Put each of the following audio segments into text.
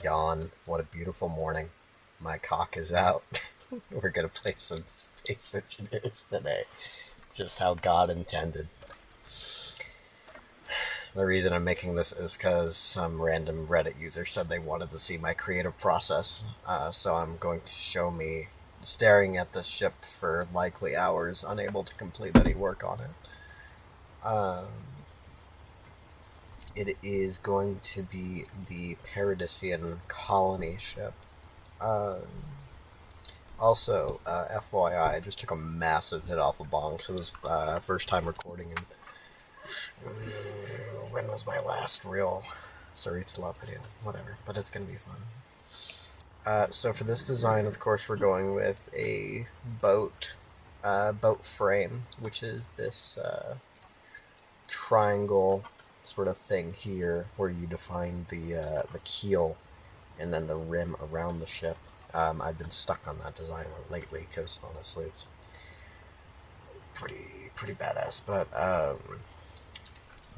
yawn. What a beautiful morning. My cock is out. We're gonna play some Space Engineers today. Just how God intended. The reason I'm making this is because some random Reddit user said they wanted to see my creative process. So I'm going to show me staring at this ship for likely hours, unable to complete any work on it. It is going to be the Paradisian colony ship. Also, FYI, I just took a massive hit off a bong, so this first time recording in... when was my last real Sarit's Love video? Whatever, but it's going to be fun. So for this design, of course, we're going with a boat frame, which is this triangle sort of thing here, where you define the keel and then the rim around the ship. I've been stuck on that design lately because honestly, it's pretty badass. But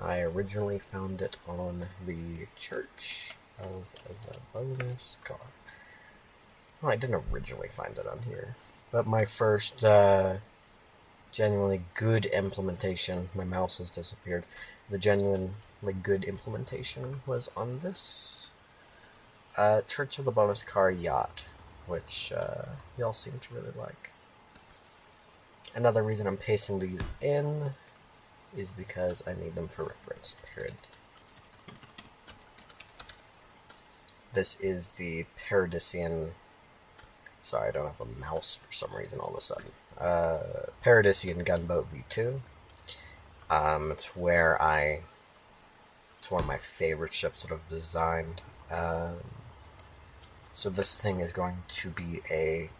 I originally found it on the Church of the Bonus Car. Well, I didn't originally find it on here, but my first genuinely good implementation. My mouse has disappeared. The genuinely good implementation was on this Church of the Bonus Car yacht, which y'all seem to really like. Another reason I'm pasting these in is because I need them for reference. Period. This is the Paradisian... Sorry, I don't have a mouse for some reason all of a sudden. Paradisian Gunboat V2. It's one of my favorite ships that I've designed. So this thing is going to be I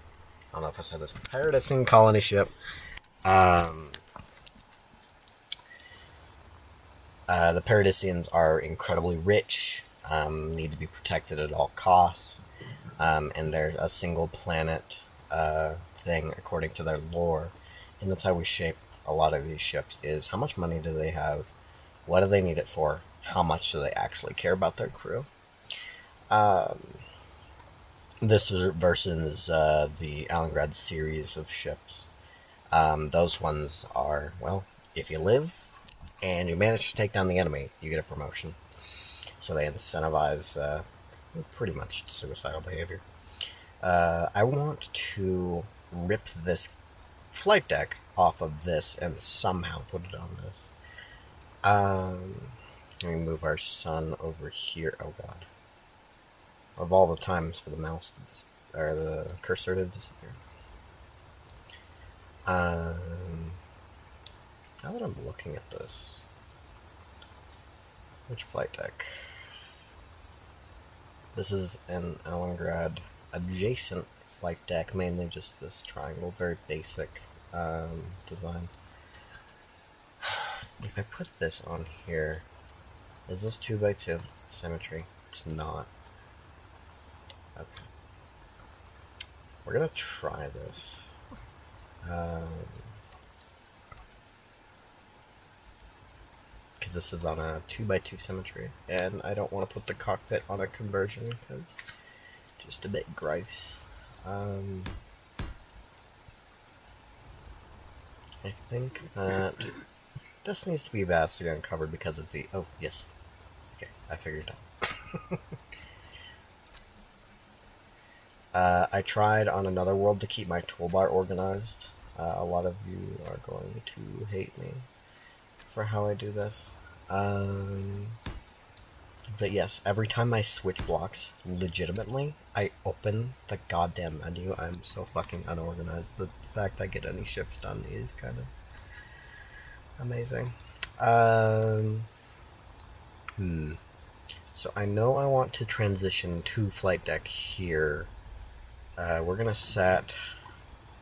don't know if I said this, Paradisian colony ship. The Paradisians are incredibly rich, need to be protected at all costs, and they're a single planet thing according to their lore. And that's how we shape a lot of these ships, is how much money do they have, what do they need it for, how much do they actually care about their crew. This versus the Alangrad series of ships. Those ones are, well, if you live and you manage to take down the enemy, you get a promotion. So they incentivize pretty much suicidal behavior. I want to rip this flight deck off of this and somehow put it on this. Let me move our sun over here. Oh god. Of all the times for the mouse to or the cursor to disappear. Now that I'm looking at this, which flight deck? This is an Alangrad adjacent flight deck, mainly just this triangle, very basic design. If I put this on here, is this 2x2 symmetry? It's not. Okay. We're gonna try this. Because this is on a 2x2 symmetry, and I don't want to put the cockpit on a conversion because just a bit gross. I think that this needs to be vastly uncovered because of the... Oh, yes. Okay, I figured it out. I tried on another world to keep my toolbar organized. A lot of you are going to hate me for how I do this. But yes, every time I switch blocks, legitimately, I open the goddamn menu. I'm so fucking unorganized. The fact I get any ships done is kind of amazing. So I know I want to transition to flight deck here. We're gonna set...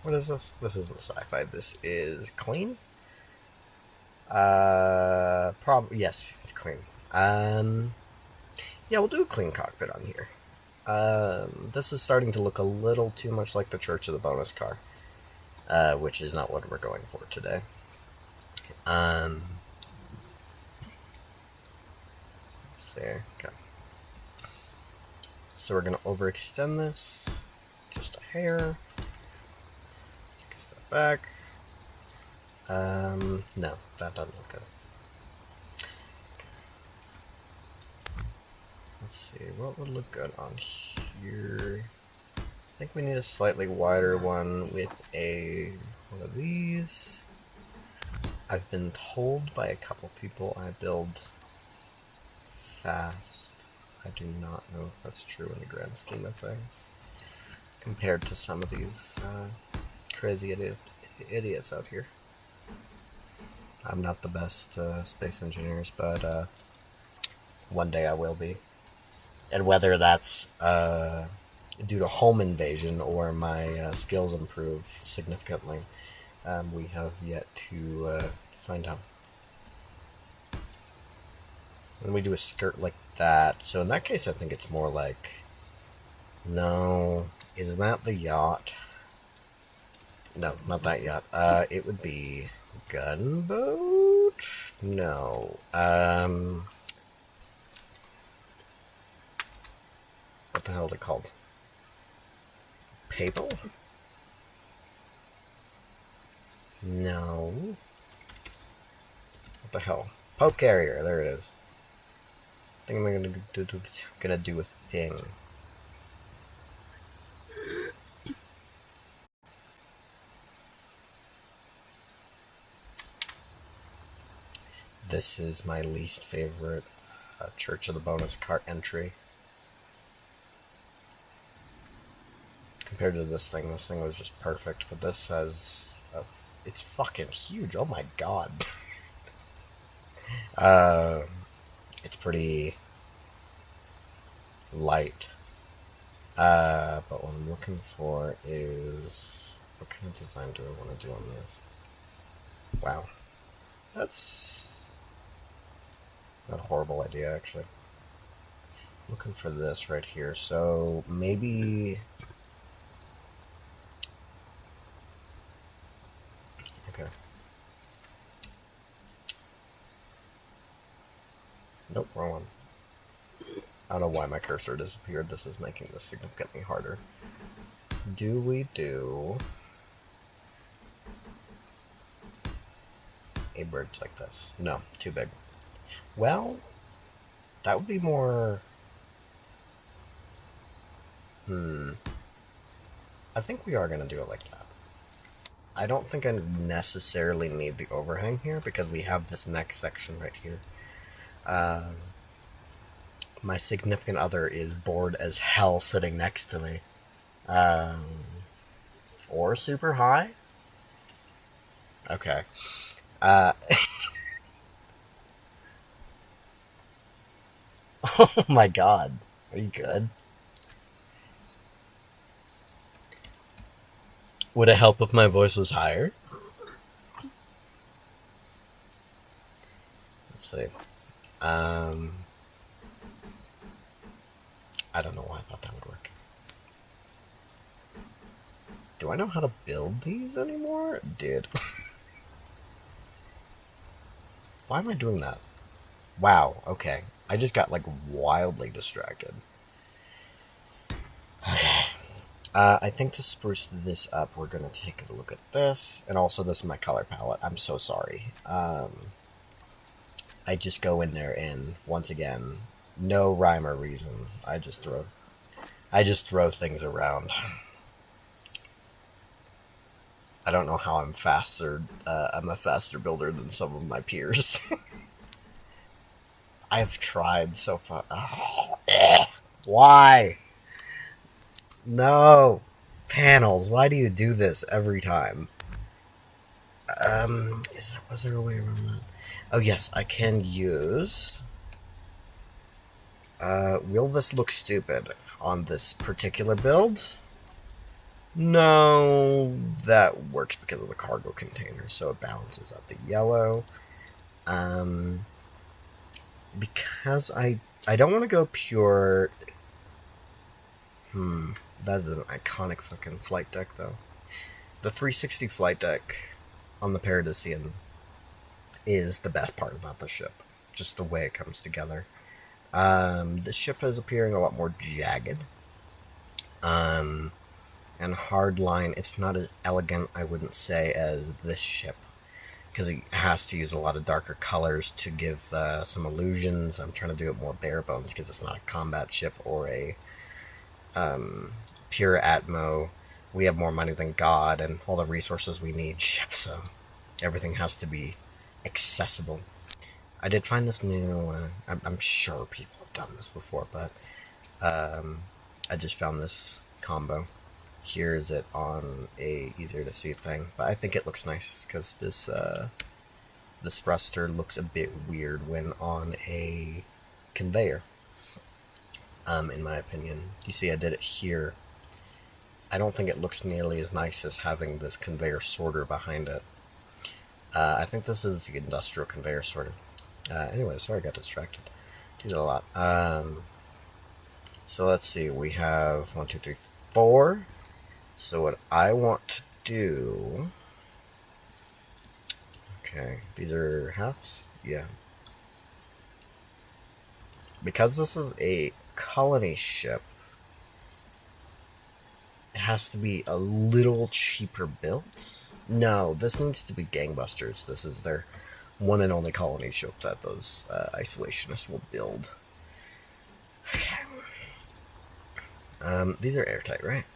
What is this? This isn't sci-fi. This is clean? Yes, it's clean. Yeah, we'll do a clean cockpit on here. This is starting to look a little too much like the Church of the Bonus Car, which is not what we're going for today. Let's see. Okay. So we're going to overextend this just a hair. Take a step back. No, that doesn't look good. Okay. Let's see, what would look good on here? I think we need a slightly wider one with one of these. I've been told by a couple people I build fast. I do not know if that's true in the grand scheme of things, compared to some of these crazy idiots out here. I'm not the best space engineers, but one day I will be. And whether that's due to home invasion or my skills improve significantly, we have yet to find out. When we do a skirt like that, so in that case I think it's more like, no, is that the yacht? No, not that yacht. It would be gunboat? No. What the hell is it called? Papal? No. What the hell? Pope carrier, there it is. I think I'm gonna do a thing. This is my least favorite Church of the Bonus cart entry. Compared to this thing was just perfect, but this has it's fucking huge. Oh my god. It's pretty light. But what I'm looking for is, what kind of design do I want to do on this? Wow. That's not a horrible idea, actually. I'm looking for this right here. So maybe... Okay. Nope, wrong one. I don't know why my cursor disappeared. This is making this significantly harder. Do we do a bridge like this? No, too big. Well, that would be more... I think we are going to do it like that. I don't think I necessarily need the overhang here because we have this next section right here. My significant other is bored as hell sitting next to me. Or super high? Okay. Oh my god. Are you good? Would it help if my voice was higher? Let's see. I don't know why I thought that would work. Do I know how to build these anymore? Dude. Why am I doing that? Wow, okay. I just got, like, wildly distracted. Okay. I think to spruce this up, we're going to take a look at this. And also, this is my color palette. I'm so sorry. I just go in there and, once again, no rhyme or reason. I just throw things around. I don't know how I'm faster. I'm a faster builder than some of my peers. I've tried so far. Oh, why? No. Panels, why do you do this every time? Was there a way around that? Oh yes, I can use... will this look stupid on this particular build? No, that works because of the cargo container, so it balances out the yellow. Because I don't want to go pure... That's an iconic fucking flight deck, though. The 360 flight deck on the Paradisian is the best part about the ship. Just the way it comes together. This ship is appearing a lot more jagged. And hardline, it's not as elegant, I wouldn't say, as this ship, because it has to use a lot of darker colors to give some illusions. I'm trying to do it more bare bones because it's not a combat ship or a pure Atmo. We have more money than God and all the resources we need ship, so everything has to be accessible. I did find this new, I'm sure people have done this before, but I just found this combo. Here is it on a easier to see thing, but I think it looks nice because this thruster looks a bit weird when on a conveyor. In my opinion, you see, I did it here. I don't think it looks nearly as nice as having this conveyor sorter behind it. I think this is the industrial conveyor sorter. Anyway, sorry I got distracted. Do that a lot. So let's see. We have 1, 2, 3, 4. So what I want to do... Okay, these are halves? Yeah. Because this is a colony ship, it has to be a little cheaper built. No, this needs to be gangbusters. This is their one and only colony ship that those isolationists will build. Okay. These are airtight, right?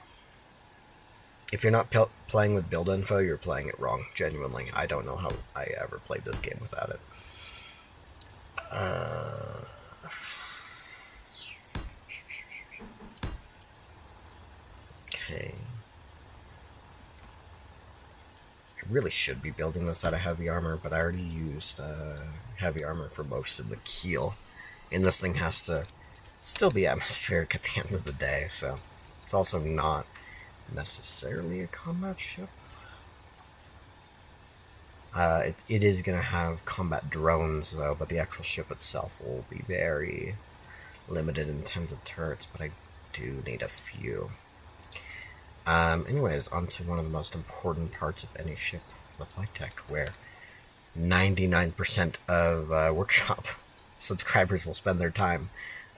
If you're not playing with build info, you're playing it wrong. Genuinely, I don't know how I ever played this game without it. Okay. I really should be building this out of heavy armor, but I already used heavy armor for most of the keel. And this thing has to still be atmospheric at the end of the day, so it's also not necessarily a combat ship. It is going to have combat drones, though, but the actual ship itself will be very limited in terms of turrets, but I do need a few. Anyways, on to one of the most important parts of any ship, the flight deck, where 99% of workshop subscribers will spend their time.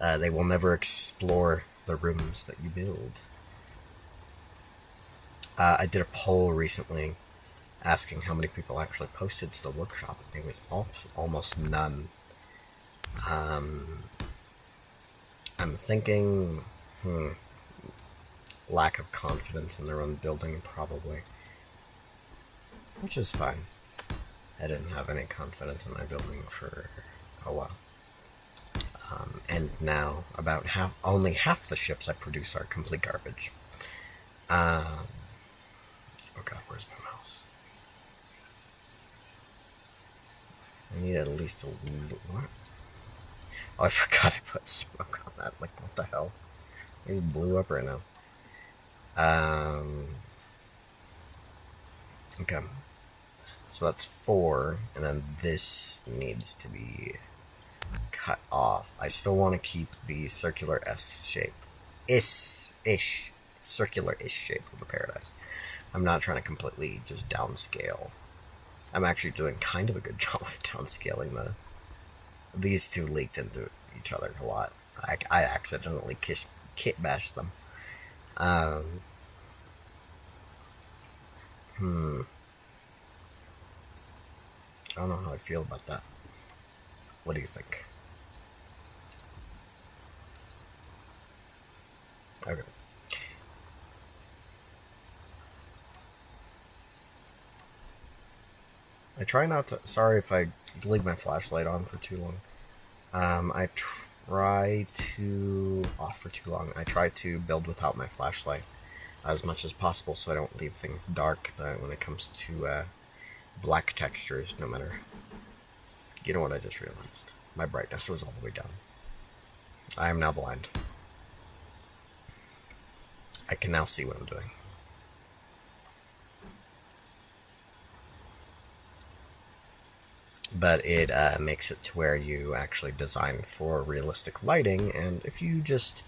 They will never explore the rooms that you build. I did a poll recently asking how many people actually posted to the workshop, and it was almost none. I'm thinking, lack of confidence in their own building, probably. Which is fine. I didn't have any confidence in my building for a while. And now, about only half the ships I produce are complete garbage. Oh god, where's my mouse? I need at least a what? Oh, I forgot I put smoke on that. Like, what the hell? It just blew up right now. Okay. So that's 4, and then this needs to be cut off. I still want to keep the circular S shape. Circular-ish shape of the Paradise. I'm not trying to completely just downscale. I'm actually doing kind of a good job of downscaling these two leaked into each other a lot. I accidentally kit bashed them. I don't know how I feel about that. What do you think? Okay. I try not to... Sorry if I leave my flashlight on for too long. I try to... Off for too long. I try to build without my flashlight as much as possible so I don't leave things dark, but when it comes to black textures, no matter... You know what I just realized? My brightness was all the way down. I am now blind. I can now see what I'm doing. But it makes it to where you actually design for realistic lighting, and if you just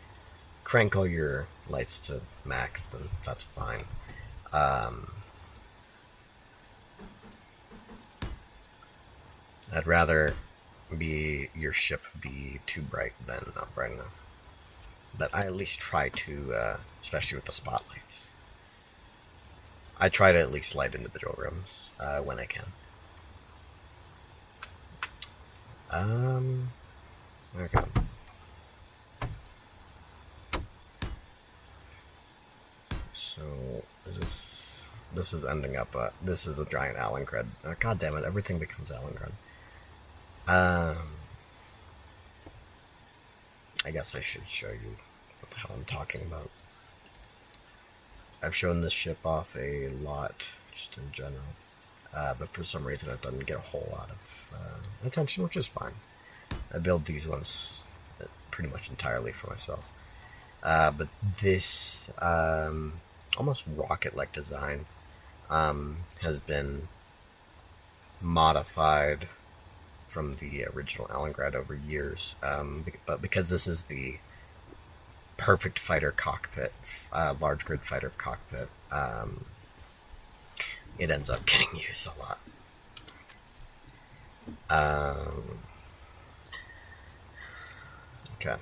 crank all your lights to max, then that's fine. I'd rather be your ship be too bright than not bright enough. But I at least try to, especially with the spotlights. I try to at least light individual rooms when I can. Okay. So this is ending up. This is a giant Allengred. God damn it! Everything becomes Allengred. I guess I should show you what the hell I'm talking about. I've shown this ship off a lot, just in general. But for some reason it doesn't get a whole lot of attention, which is fine. I build these ones pretty much entirely for myself. But this almost rocket-like design has been modified from the original Allengred over years. But because this is the perfect fighter cockpit, large grid fighter cockpit, it ends up getting used a lot. Okay.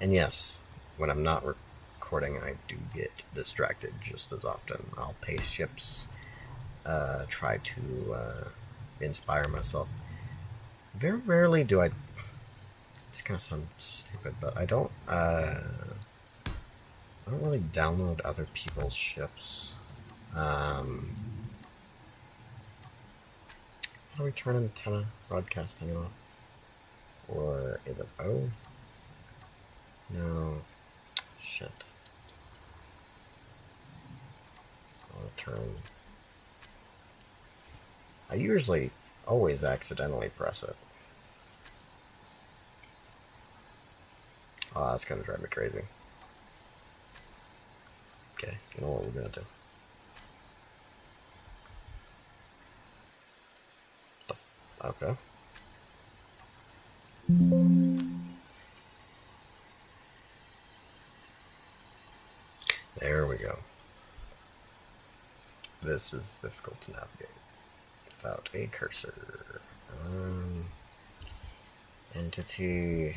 And yes, when I'm not recording, I do get distracted just as often. I'll pace ships, try to inspire myself. Very rarely do I. It's gonna sound stupid, but I don't really download other people's ships. How do we turn antenna broadcasting off? Or is it O? No. Shit. I'll turn. I usually always accidentally press it. Oh, that's gonna drive me crazy. Okay, you know what we're gonna do? Okay. There we go. This is difficult to navigate without a cursor. Entity.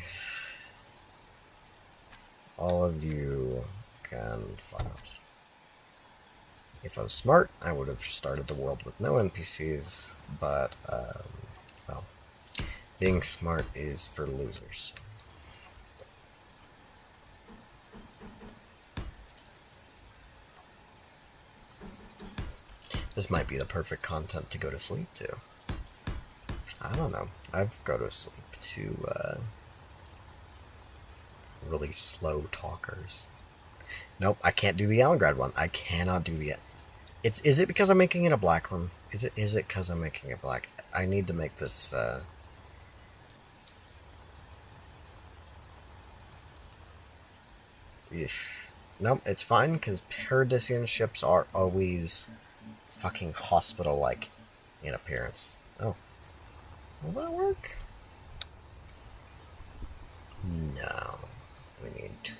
All of you can fuck off. If I was smart, I would have started the world with no NPCs, but, well, being smart is for losers. This might be the perfect content to go to sleep to. I don't know. I've go to sleep to, really slow talkers. Nope, I can't do the Allengred one. I cannot do the... Is it because I'm making it a black one? Is it because I'm making it black? I need to make this, Nope, it's fine, because Paradisian ships are always fucking hospital-like in appearance. Oh. Will that work? No. We need to...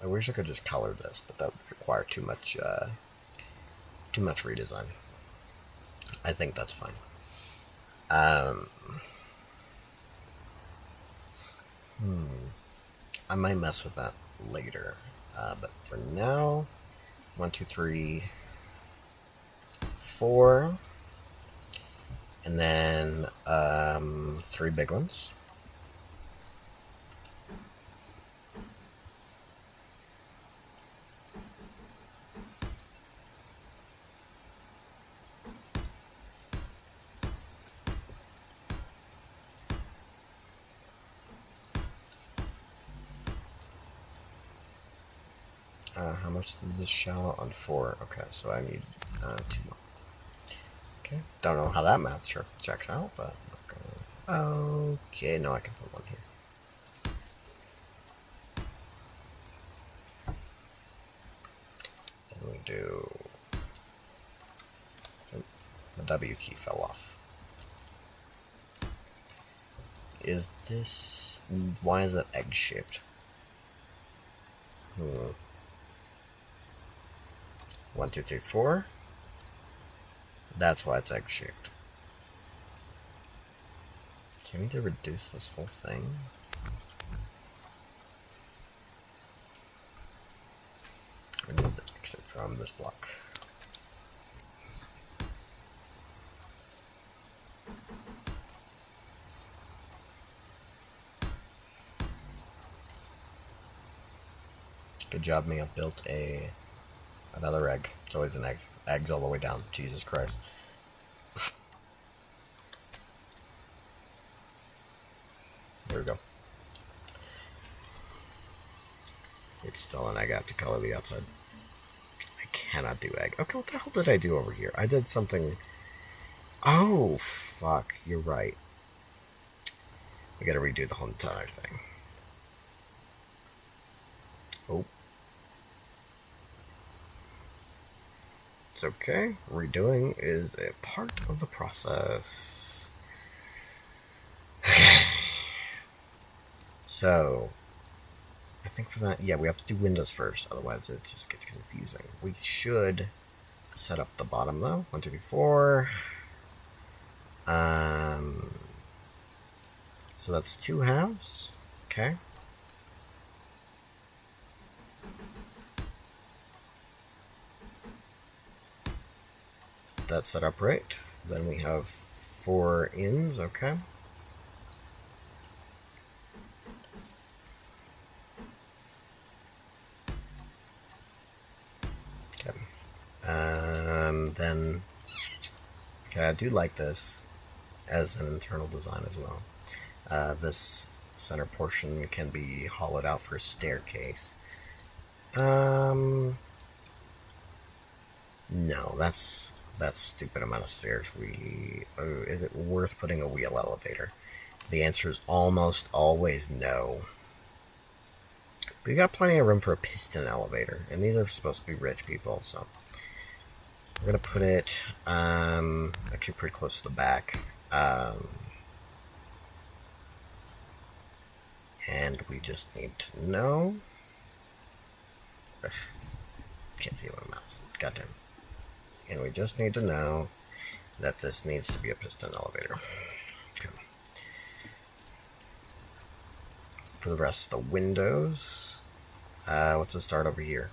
I wish I could just color this, but that would require too much redesign. I think that's fine. I might mess with that later. But for now, 1, 2, 3, 4, and then 3 big ones. How much did this shell on 4? Okay, so I need 2 more. Okay, don't know how that math checks out, but okay, no, I can put 1 here. Then we do... The W key fell off. Is this... Why is it egg-shaped? 1, 2, 3, 4. That's why it's egg-shaped. Do I need to reduce this whole thing? I need to exit from this block. Good job, me. I've built another egg. It's always an egg. Eggs all the way down. Jesus Christ. Here we go. It's still an egg. I have to color the outside. I cannot do egg. Okay, what the hell did I do over here? I did something... Oh, fuck. You're right. We gotta redo the whole entire thing. Oh. It's okay. Redoing is a part of the process. So, I think for that, yeah, we have to do windows first, otherwise it just gets confusing. We should set up the bottom though. 1, 2, 3, 4. So that's 2 halves. Okay. That's set up right. Then we have 4 ins. Okay. Okay. Then, okay, I do like this as an internal design as well. This center portion can be hollowed out for a staircase. No, that's stupid amount of stairs. Is it worth putting a wheel elevator? The answer is almost always no. But you got plenty of room for a piston elevator, and these are supposed to be rich people, so we're gonna put it actually pretty close to the back. And we just need to know. Can't see my mouse. Goddamn. And we just need to know that this needs to be a piston elevator. Okay. For the rest of the windows, what's the start over here?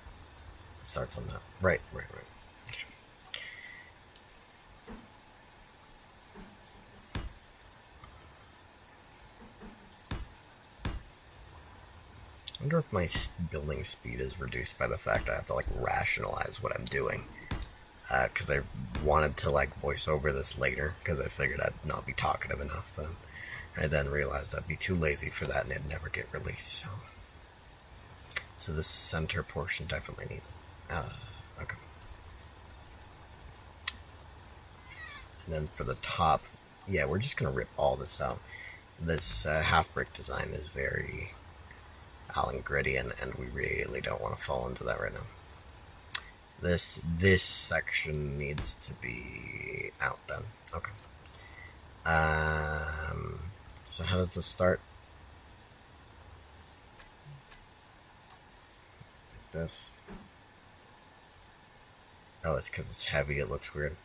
It starts on that. Right. Okay. I wonder if my building speed is reduced by the fact I have to like rationalize what I'm doing. Because I wanted to like voice over this later because I figured I'd not be talkative enough, but I then realized I'd be too lazy for that and it'd never get released. So this center portion definitely needs it. Okay. And then for the top, yeah, we're just gonna rip all this out. This half brick design is very Alan Gritty, and we really don't want to fall into that right now. This section needs to be out then. Okay. So how does this start? Like this. Oh, it's because it's heavy. It looks weird.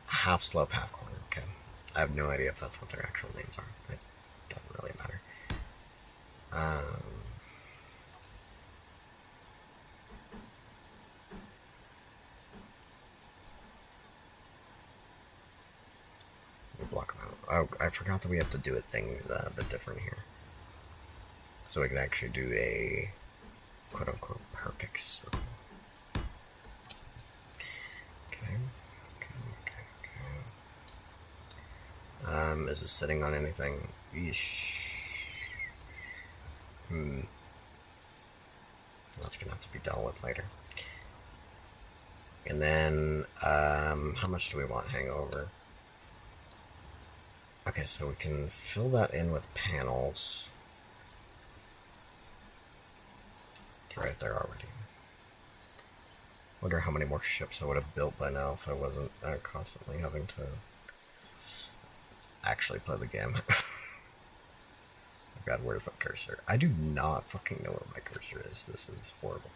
Half slope, half corner. Okay. I have no idea if that's what their actual names are. It doesn't really matter. Block them out. Oh, I forgot that we have to do things a bit different here. So we can actually do a quote-unquote perfect circle. Okay. Is it sitting on anything? Eesh. That's gonna have to be dealt with later. And then, how much do we want hangover? Okay, so we can fill that in with panels. It's right there already. Wonder how many more ships I would have built by now if I wasn't constantly having to actually play the game. Oh God, where's my cursor? I do not fucking know where my cursor is. This is horrible.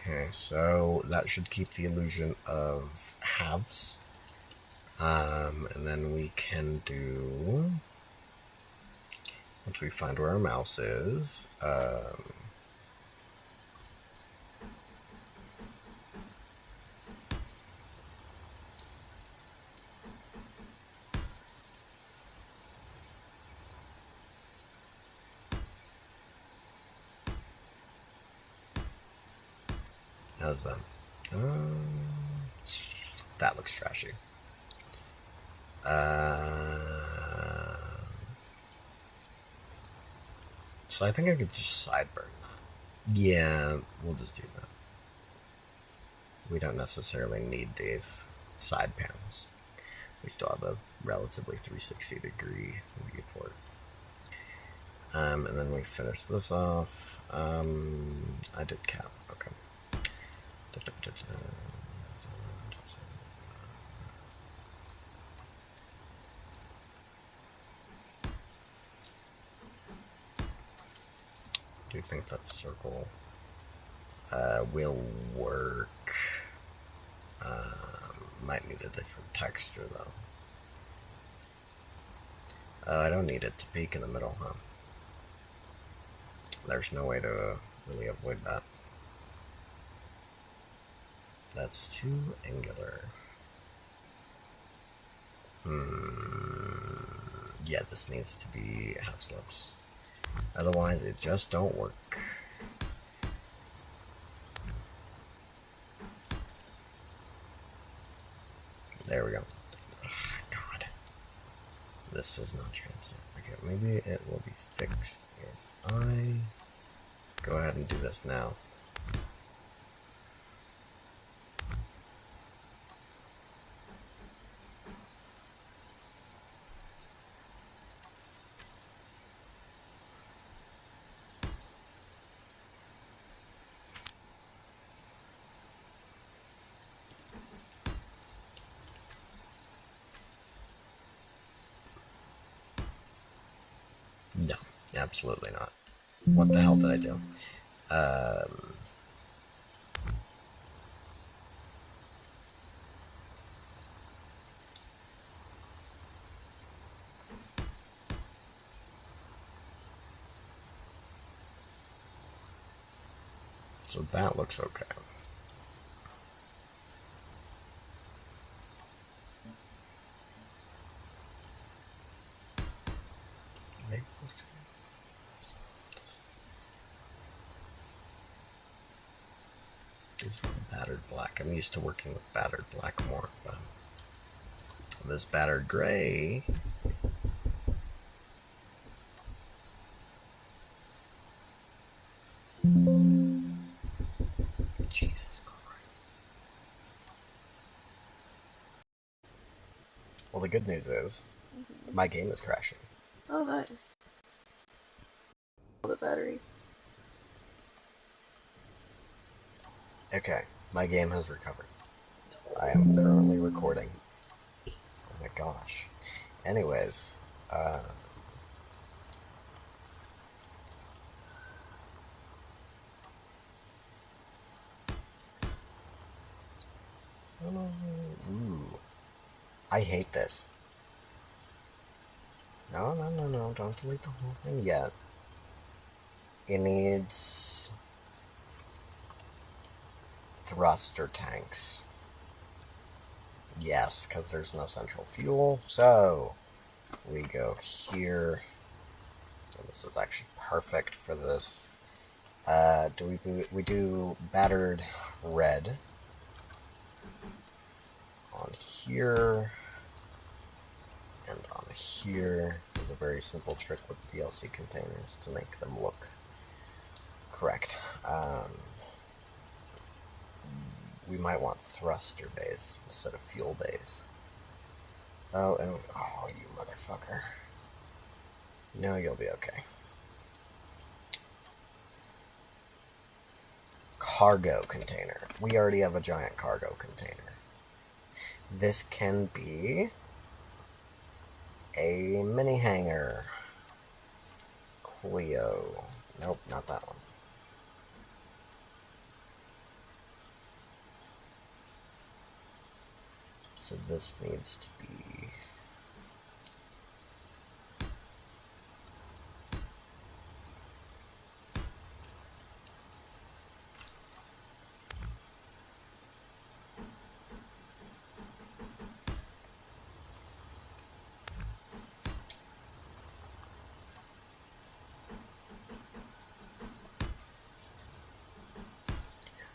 Okay, so that should keep the illusion of halves. And then we can do, once we find where our mouse is, how's that? That looks trashy. So I think I could just sideburn that. Yeah, we'll just do that. We don't necessarily need these side panels. We still have a relatively 360-degree viewport. And then we finish this off. I did cap. Okay. Do you think that circle will work? Might need a different texture though. I don't need it to peak in the middle, huh? There's no way to really avoid that. That's too angular. Yeah, this needs to be half slopes. Otherwise, it just don't work. There we go. Ugh, God. This is not transient. Okay, maybe it will be fixed if I go ahead and do this now. No, absolutely not. What the hell did I do? So that looks okay. These are battered black. I'm used to working with battered black more, but this battered gray. Jesus Christ. Well, the good news is my game is crashing. Oh, nice. The battery. Okay, my game has recovered. I am currently recording. Oh my gosh. Anyways, ooh, I hate this. No, no, no, no, don't delete the whole thing yet. It needs thruster tanks. Yes, because there's no central fuel. So, we go here. And this is actually perfect for this. We do battered red on here, and on here is a very simple trick with DLC containers to make them look correct. We might want thruster base instead of fuel base. Oh, and oh, you motherfucker. No, you'll be okay. Cargo container. We already have a giant cargo container. This can be a mini hangar. Cleo. Nope, not that one. So this needs to be...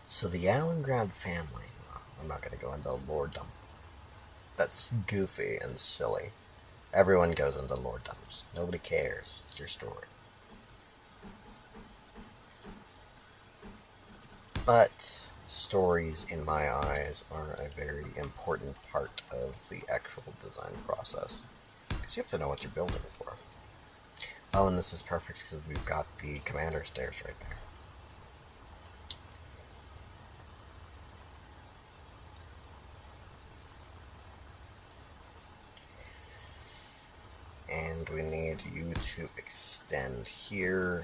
So the Allengrad family, well, I'm not going to go into lore dump. That's goofy and silly. Everyone goes into lore dumps. Nobody cares. It's your story. But stories, in my eyes, are a very important part of the actual design process. Because you have to know what you're building for. Oh, and this is perfect because we've got the commander stairs right there. And we need you to extend here.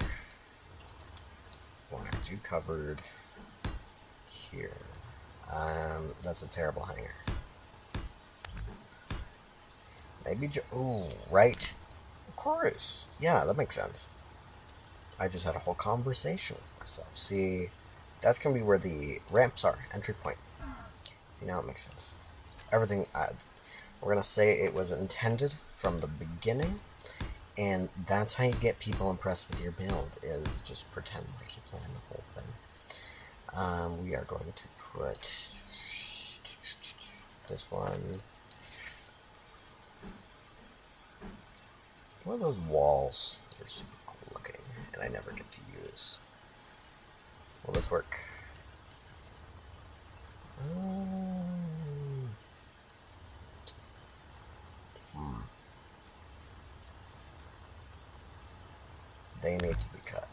Want you covered here. That's a terrible hanger. Maybe ooh, right? Of course. Yeah, that makes sense. I just had a whole conversation with myself. See, that's gonna be where the ramps are, entry point. See, now it makes sense. Everything, we're gonna say it was intended from the beginning, and that's how you get people impressed with your build, is just pretend like you planned the whole thing. We are going to put this one. What are those walls? They're super cool looking, and I never get to use. Will this work? They need to be cut.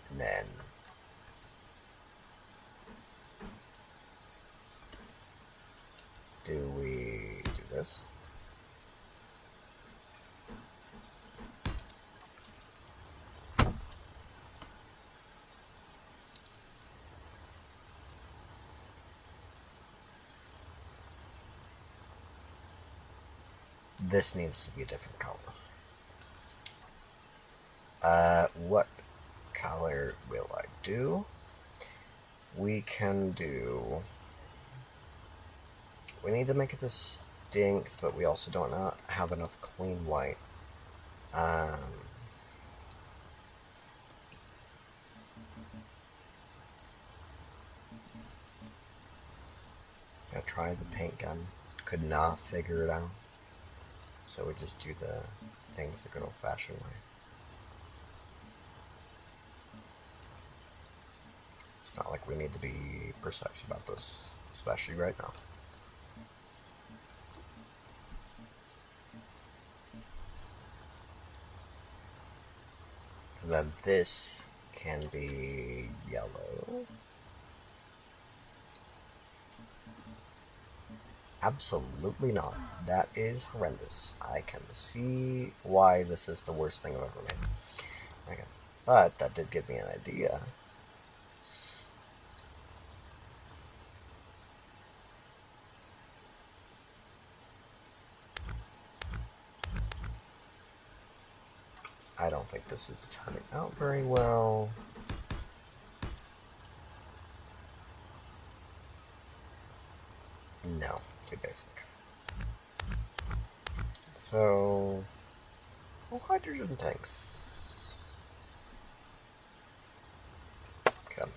And then do we do this? This needs to be a different color. What color will I do? We can do... We need to make it distinct, but we also don't have enough clean white. I'll try the paint gun. Could not figure it out. So we just do the things the good old-fashioned way. It's not like we need to be precise about this, especially right now. And then this can be yellow. Absolutely not. That is horrendous. I can see why this is the worst thing I've ever made. Okay. But that did give me an idea. I don't think this is turning out very well. No, too basic. So, oh, hydrogen tanks. Okay.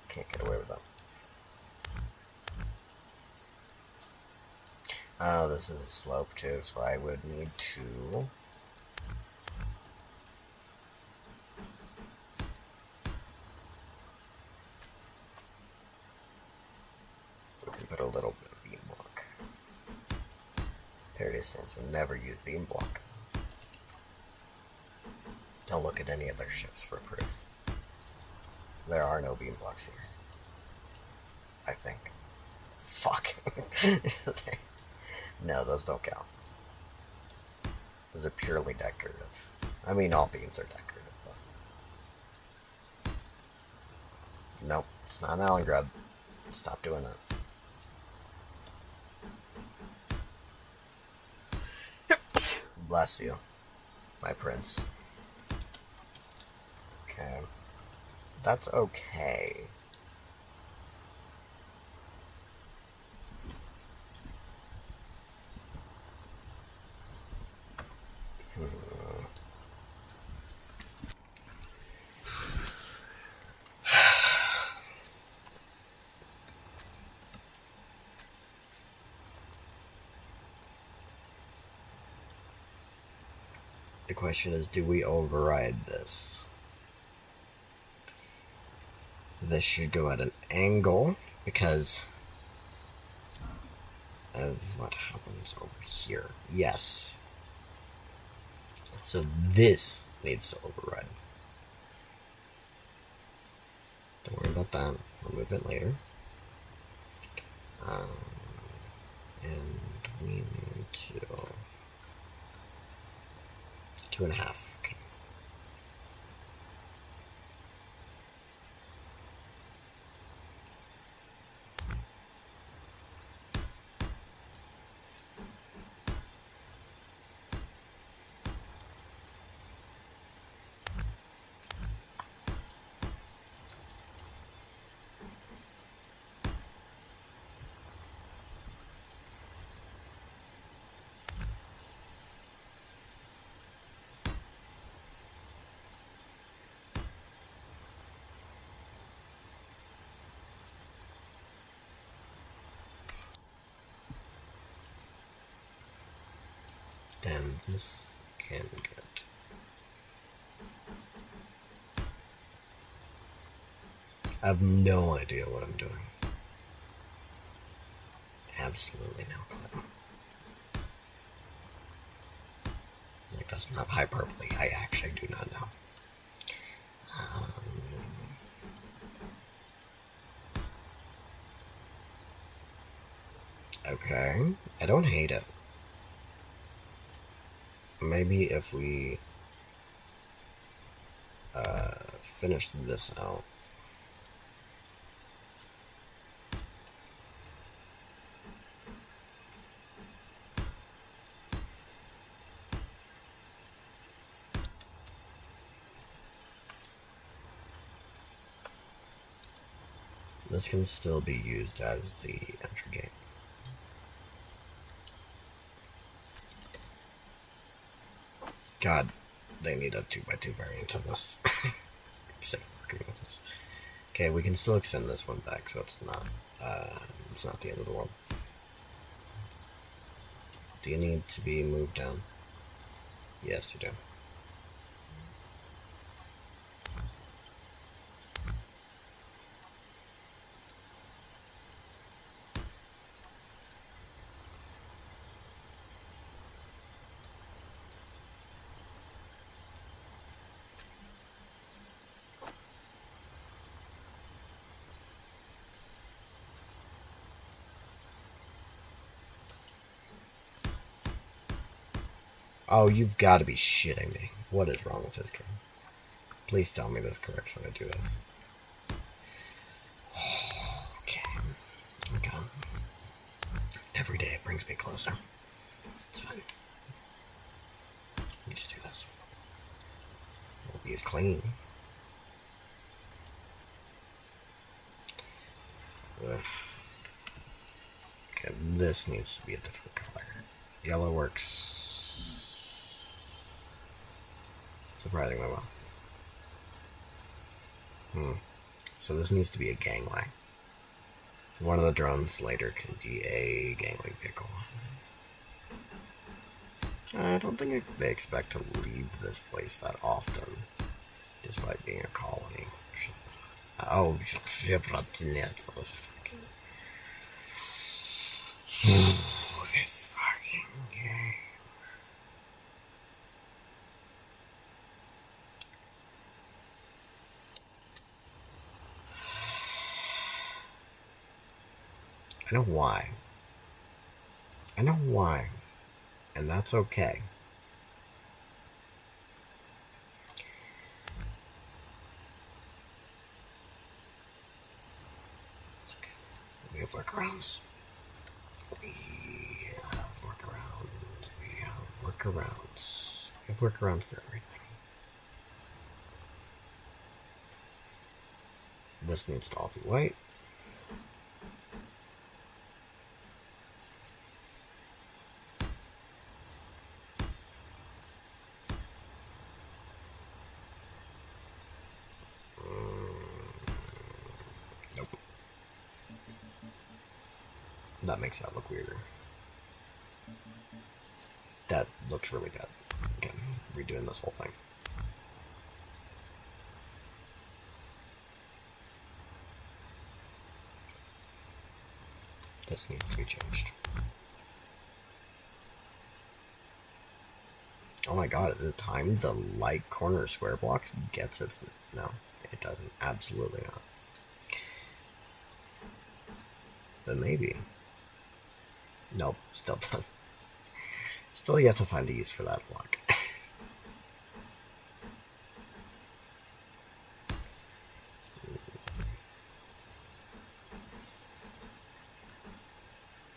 Can't get away with that. Oh, this is a slope too, so I would need to... We can put a little bit of beam block. Parity Sands will never use beam block. Don't look at any other ships for proof. There are no beam blocks here. I think. Fuck. No, those don't count. Is it purely decorative? I mean, all beans are decorative, but... Nope, it's not an Allengrad. Stop doing it. Bless you, my prince. Okay. That's okay. The question is, do we override this? This should go at an angle because of what happens over here. Yes. So this needs to override. Don't worry about that. We'll move it later. And we need to... 2.5. Okay. Then this can get... I have no idea what I'm doing. Absolutely no clue. Like, that's not hyperbole. I actually do not know. Okay. I don't hate it. Maybe if we finished this out. This can still be used as the entry gate. God, they need a 2x2 variant of this. I'm sick of working with this. Okay, we can still extend this one back, so it's not the end of the world. Do you need to be moved down? Yes, you do. Oh, you've got to be shitting me. What is wrong with this game? Please tell me this corrects when I do this. Okay. Okay. Every day it brings me closer. It's fine. Let me just do this. Won't be as clean. Ugh. Okay, this needs to be a different color. Yellow works surprisingly well. So this needs to be a gangway. One of the drones later can be a gangway vehicle. I don't think they expect to leave this place that often, despite being a colony ship. Oh, this fucking game. I know why. I know why. And that's okay. We have workarounds. We have workarounds. We have workarounds. We have workarounds for everything. This needs to all be white. Nope. That makes that look weirder. That looks really bad. Okay, redoing this whole thing. This needs to be changed. Oh my god, at the time the light corner square blocks gets its... No, it doesn't. Absolutely not. But maybe. Nope, still done. Still yet to find a use for that block.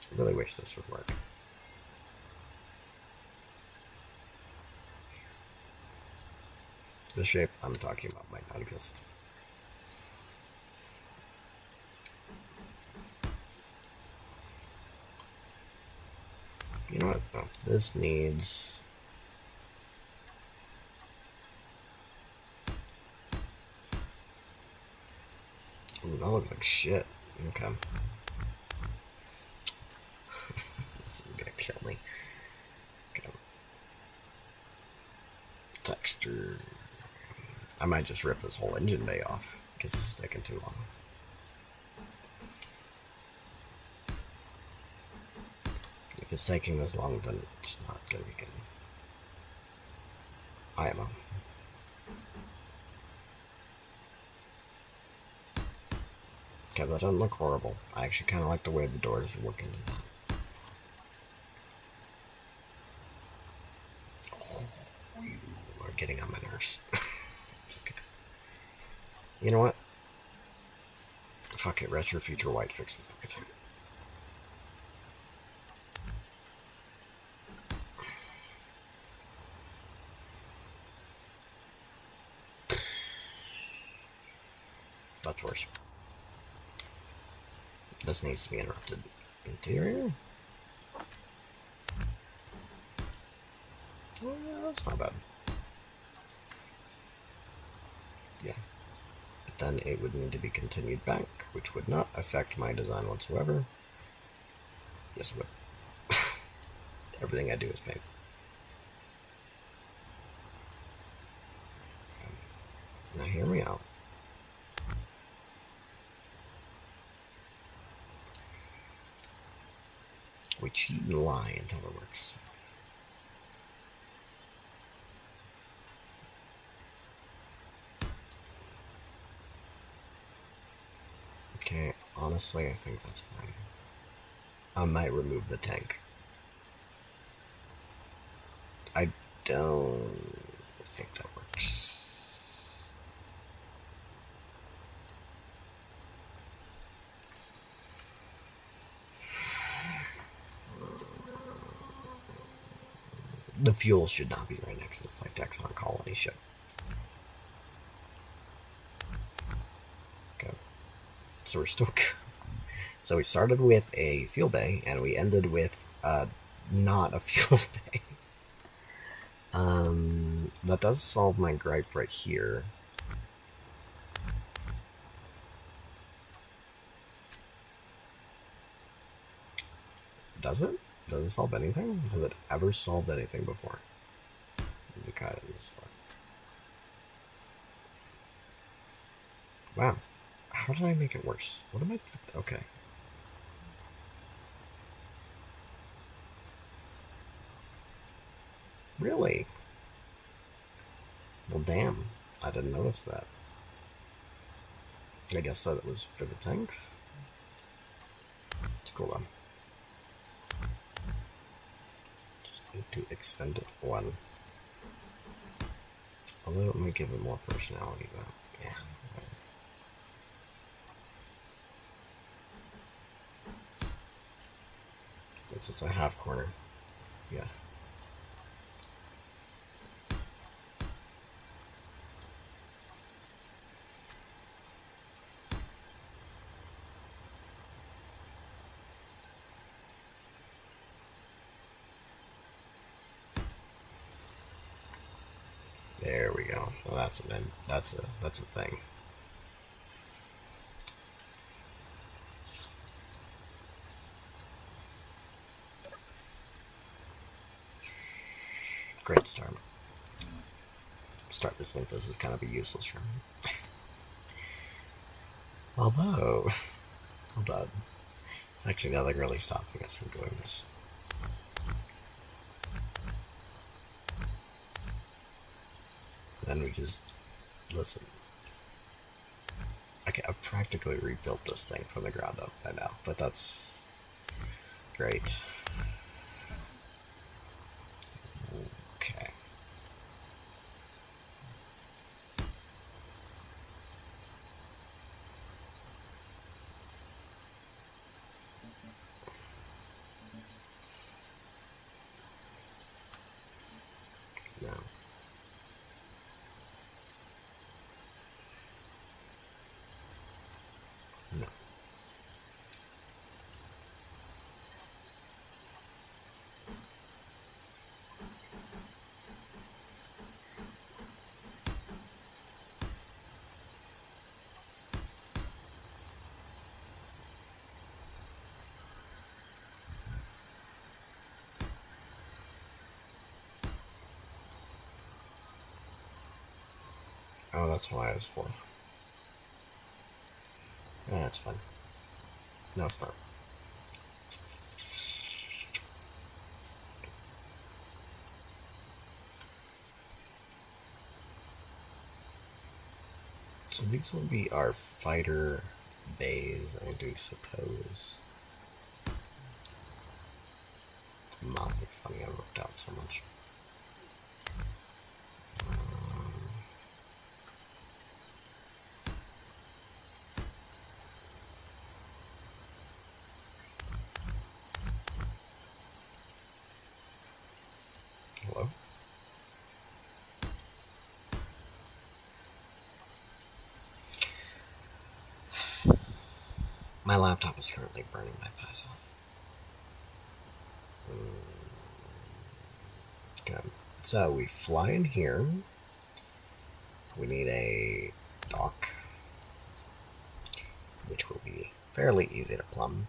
I really wish this would work. The shape I'm talking about might not exist. You know what? No, this needs... Ooh, that looks like shit. Okay. This is gonna kill me. Okay. Texture. I might just rip this whole engine bay off because it's taking too long. If it's taking this long, then it's not gonna be good. IMO. Okay, that doesn't look horrible. I actually kind of like the way the doors work into that. Oh, you are getting on my nerves. It's okay. You know what? Fuck it, Retro Future White fixes everything. That's worse. This needs to be interrupted. Interior? Well, that's not bad. Yeah. But then it would need to be continued back, which would not affect my design whatsoever. Yes, it would. Everything I do is paint. Now hear me out. We cheat and lie until it works. Okay, honestly, I think that's fine. I might remove the tank. I don't think that works. The fuel should not be right next to the flight decks on a colony ship. Okay. So we're still good. So we started with a fuel bay, and we ended with not a fuel bay. That does solve my gripe right here. Does it? Does it solve anything? Has it ever solved anything before? Wow. How did I make it worse? What am I... Okay. Really? Well, damn. I didn't notice that. I guess that it was for the tanks. It's cool though. Just need to extend it one. Although it might give it more personality, but yeah. This is a half corner. Yeah. There we go. Well, that's an that's a thing. Great start. Start to think this is kind of a useless Sherman. Although, hold on. There's actually nothing really stopping us from doing this. Then we just listen. Okay, I've practically rebuilt this thing from the ground up by now, but that's great. Okay. No. No. Oh, that's why I was for. Yeah, that's fine. No, it's not. So these will be our fighter bays, I do suppose. Mildly funny I worked out so much. Hello? My laptop is currently burning my thighs off. Okay. So we fly in here. We need a dock, which will be fairly easy to plumb.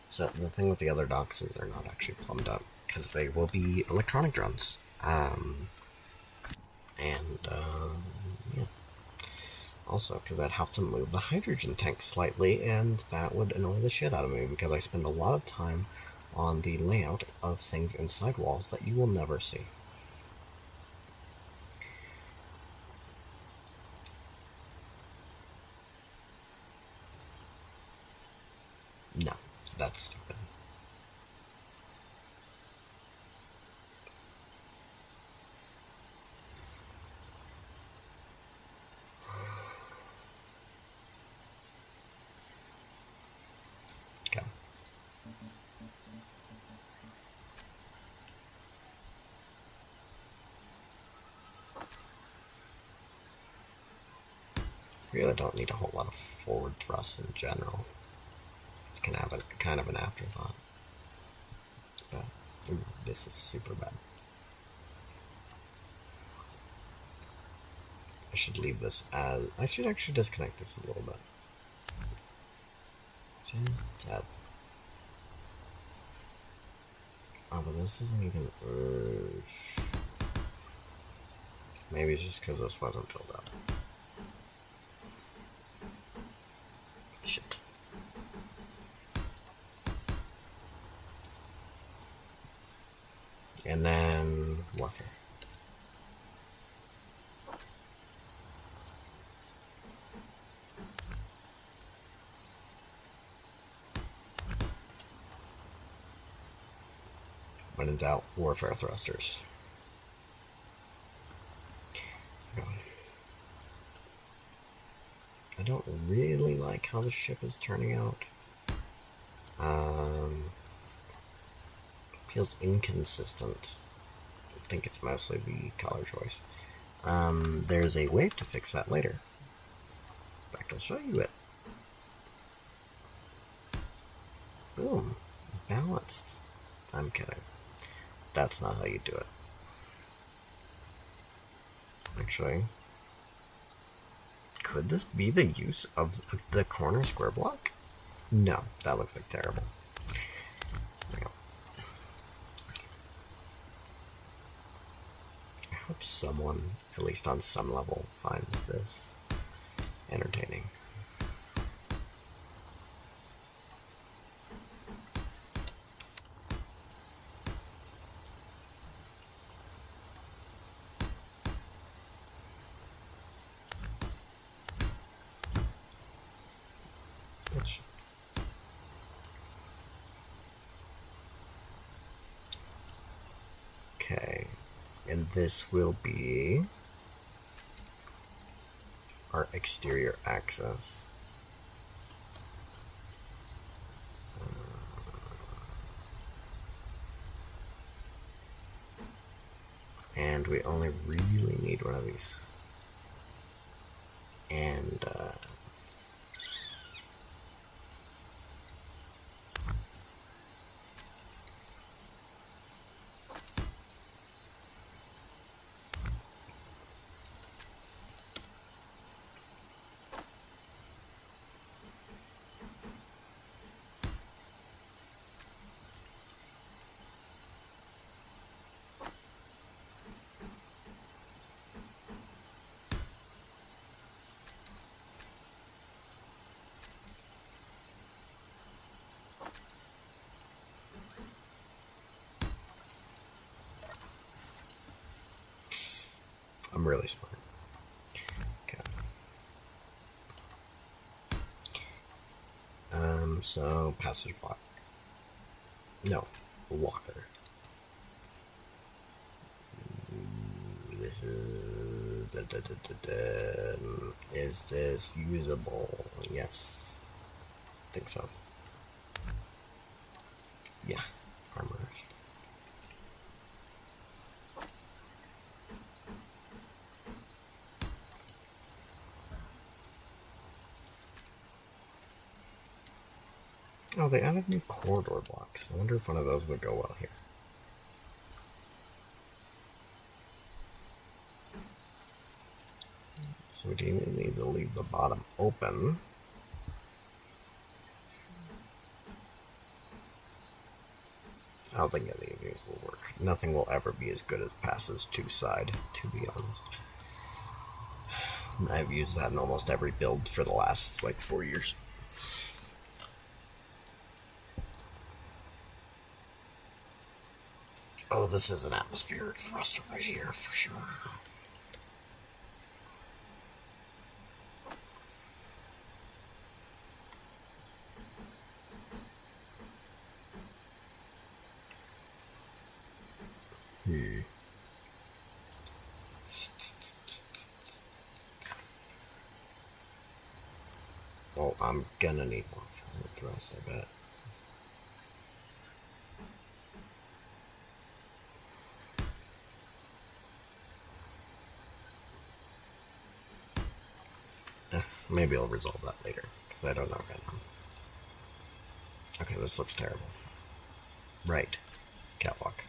So the thing with the other docks is they're not actually plumbed up because they will be electronic drones. Yeah. Also, because I'd have to move the hydrogen tank slightly, and that would annoy the shit out of me because I spend a lot of time on the layout of things inside walls that you will never see. No, that's stupid. Okay. Really don't need a whole lot of forward thrust in general. It can have a kind of an afterthought. But this is super bad. I should leave this as... I should actually disconnect this a little bit. Just that. Oh, but this isn't even... maybe it's just because this wasn't filled up. Shit. And then... warfare. When in doubt, warfare thrusters. I don't really like how the ship is turning out. Feels inconsistent. I think it's mostly the color choice. There's a way to fix that later. In fact, I'll show you it. Boom. Balanced. I'm kidding. That's not how you do it. Actually, could this be the use of the corner square block? No, that looks like terrible. Hang on. I hope someone, at least on some level, finds this entertaining. Okay, and this will be our exterior axis. And we only really need one of these. And I'm really smart. Okay. So passage block. No, walker. This is this usable? Yes, I think so. Yeah, armor. Oh, they added new corridor blocks. I wonder if one of those would go well here. So we do need to leave the bottom open. I don't think any of these will work. Nothing will ever be as good as passes two side, to be honest. I've used that in almost every build for the last, 4 years. Oh, this is an atmospheric thruster right here, for sure. Oh, I'm gonna need one for the thrust, I bet. Maybe I'll resolve that later, because I don't know right now. Okay, this looks terrible. Right. Catwalk.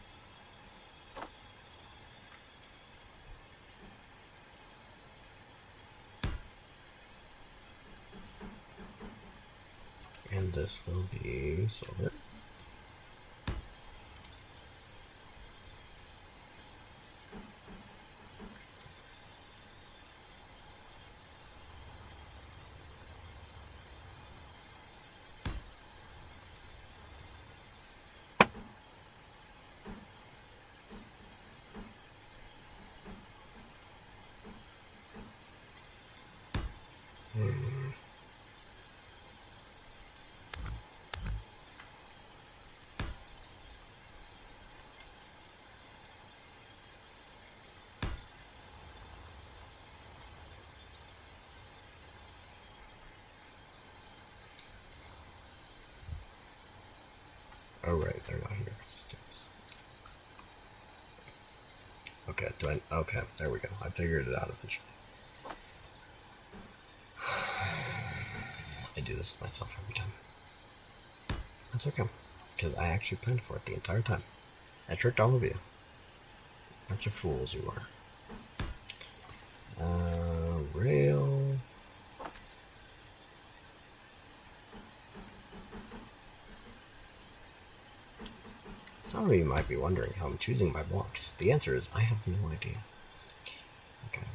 And this will be silver. Oh, right, they're not here. Sticks. Okay, okay, there we go. I figured it out eventually. I do this to myself every time. That's okay, because I actually planned for it the entire time. I tricked all of you. Bunch of fools you are. Rail. Some of you might be wondering how I'm choosing my blocks. The answer is I have no idea. Okay.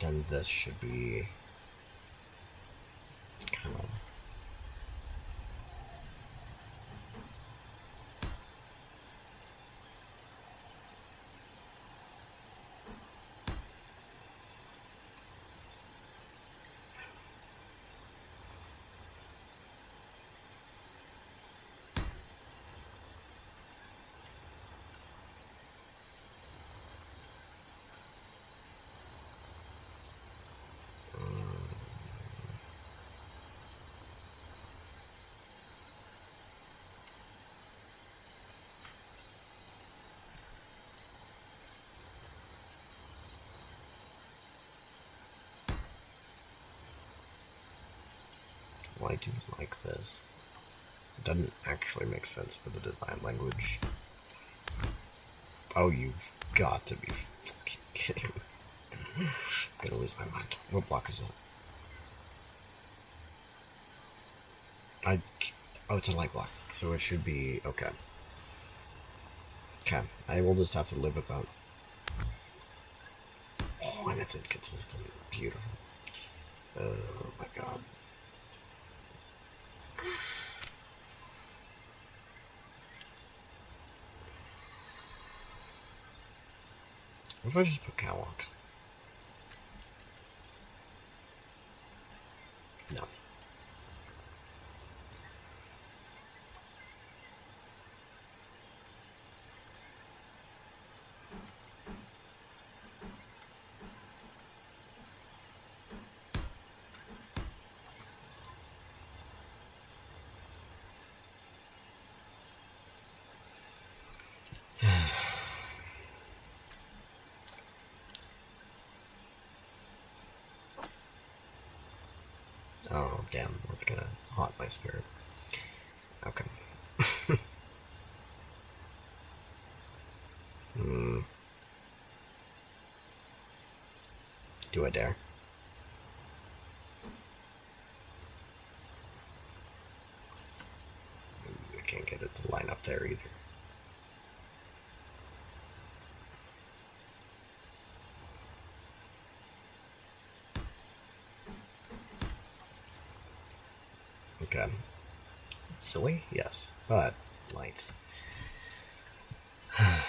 Then this should be kind of... Well, I do like this. It doesn't actually make sense for the design language. Oh, you've got to be fucking kidding me. I'm gonna lose my mind. What block is that? Oh, it's a light block, so it should be okay. Okay, I will just have to live with that. Oh, and it's inconsistent. Beautiful. Oh my god. What if I just put catwalks? No. Oh, damn. That's gonna haunt my spirit. Okay. Do I dare? I can't get it to line up there either. Okay. Silly? Yes. But, lights.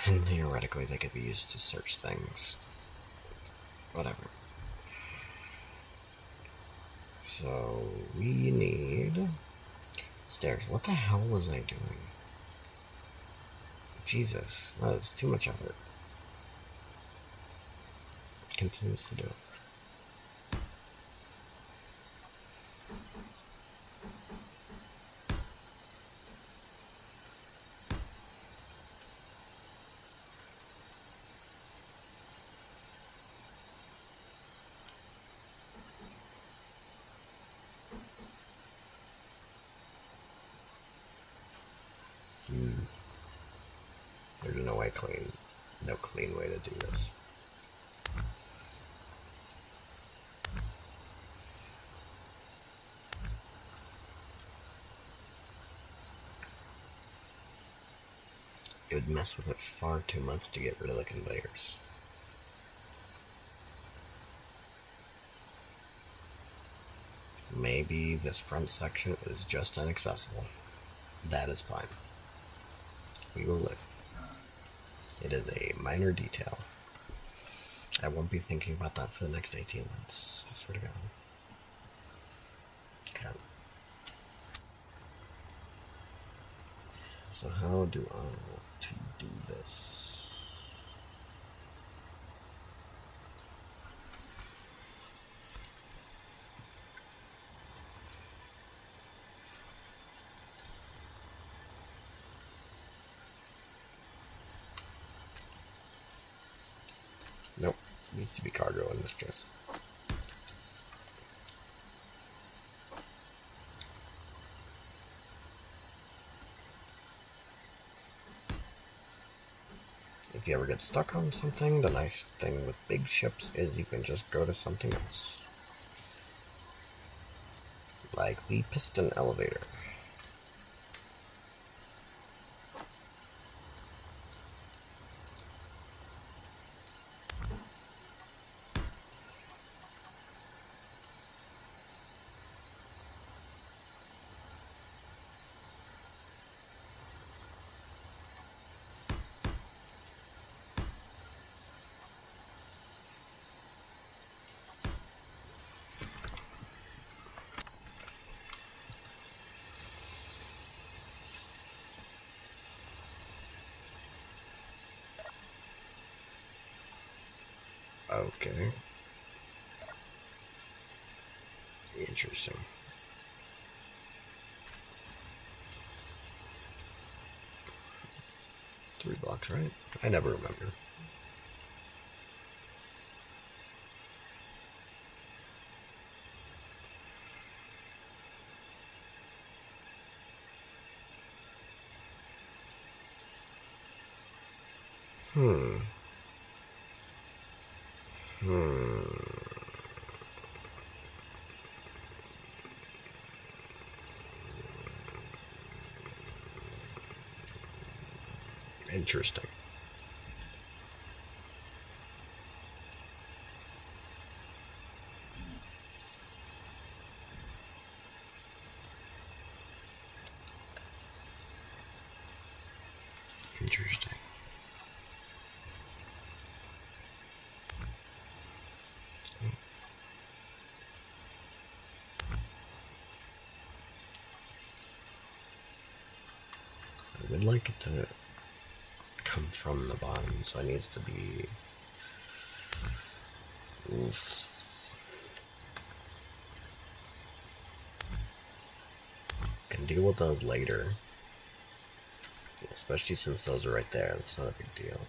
And theoretically, they could be used to search things. Whatever. So, we need stairs. What the hell was I doing? Jesus, that is too much effort. Continues to do it. There's no clean way to do this. It would mess with it far too much to get rid of the conveyors. Maybe this front section is just inaccessible. That is fine. We will live. It is a minor detail. I won't be thinking about that for the next 18 months. I swear to God. Okay. So how do I want to do this? Nope. Needs to be cargo in this case. If you ever get stuck on something, the nice thing with big ships is you can just go to something else. Like the piston elevator. Okay. Interesting. 3 blocks, right? I never remember. Hmm. Interesting. Interesting. I would like it to come from the bottom, so it needs to be... Oof. Can deal with those later. Especially since those are right there. It's not a big deal.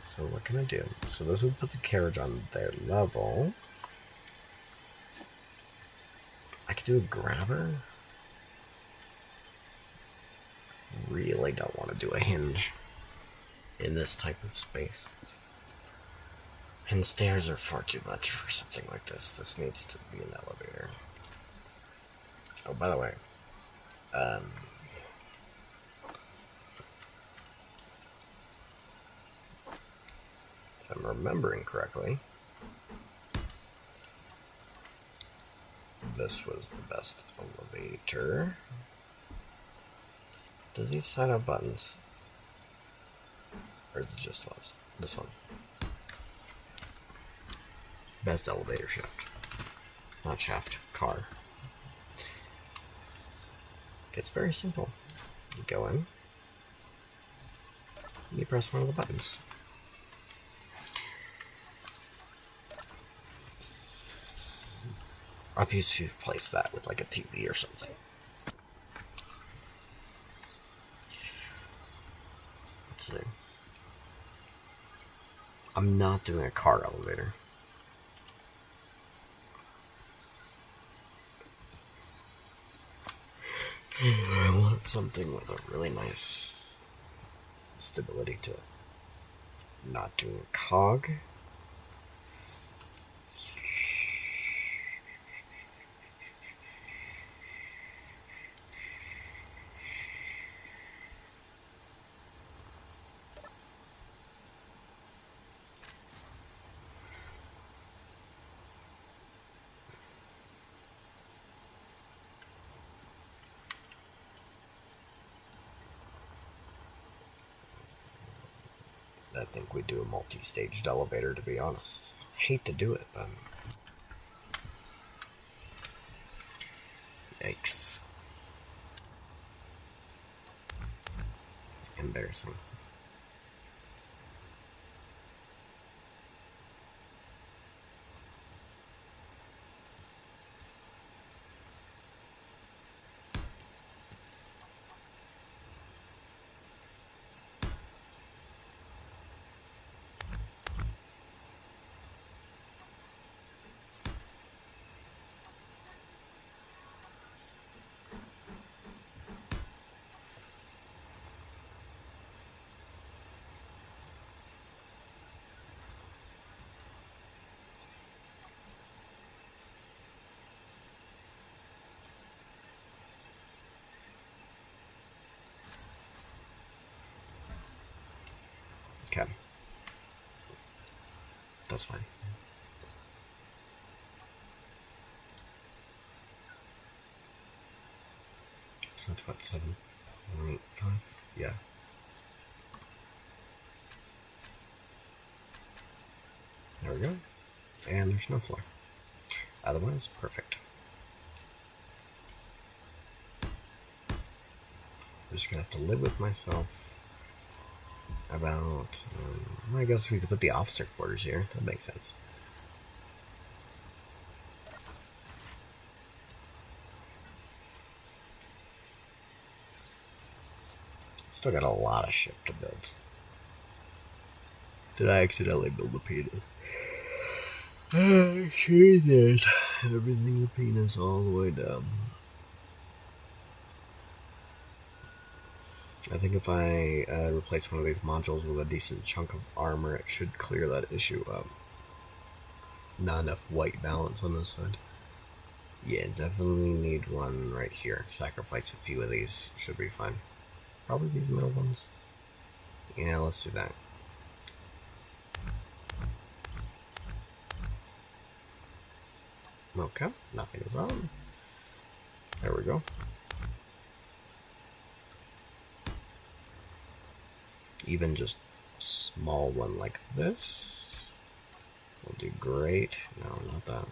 So what can I do? So this would put the carriage on their level. I could do a grabber. Really don't want to do a hinge in this type of space. And stairs are far too much for something like this. This needs to be an elevator. Oh, by the way, if I'm remembering correctly, this was the best elevator. Does each side have buttons? Or is it just was? This one. Best elevator shaft. Not shaft, car. It's very simple. You go in, and you press one of the buttons. I've used to place that with like a TV or something. Let's see. I'm not doing a car elevator. I want something with a really nice stability to it. Not doing a cog. I think we do a multi-staged elevator, to be honest. I hate to do it, but... Yikes. Embarrassing. That's fine. So that's what, 7.5? Yeah. There we go. And there's no floor. Otherwise, perfect. I'm just gonna have to live with myself about, I guess we could put the officer quarters here. That makes sense. Still got a lot of ship to build. Did I accidentally build the penis? Sure did. Everything the penis all the way down. I think if I replace one of these modules with a decent chunk of armor, it should clear that issue up. Not enough white balance on this side. Yeah, definitely need one right here. Sacrifice a few of these. Should be fine. Probably these middle ones. Yeah, let's do that. Okay, nothing is on. There we go. Even just a small one like this will do great. No, not that.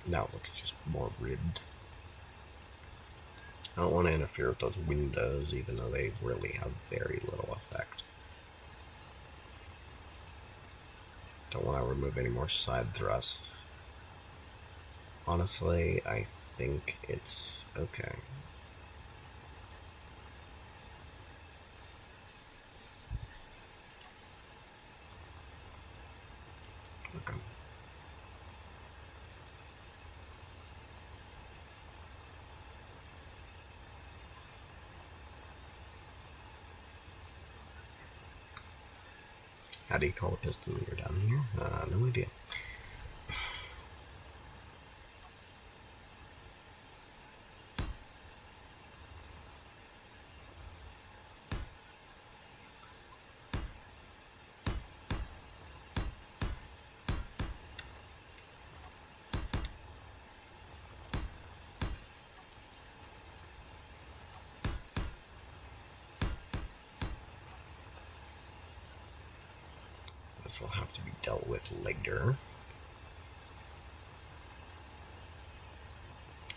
Now it looks just more ribbed. I don't want to interfere with those windows, even though they really have very little effect. Don't want to remove any more side thrust. Honestly, I think it's okay. Okay. How do you call a piston when you're down here? No idea. This will have to be dealt with later.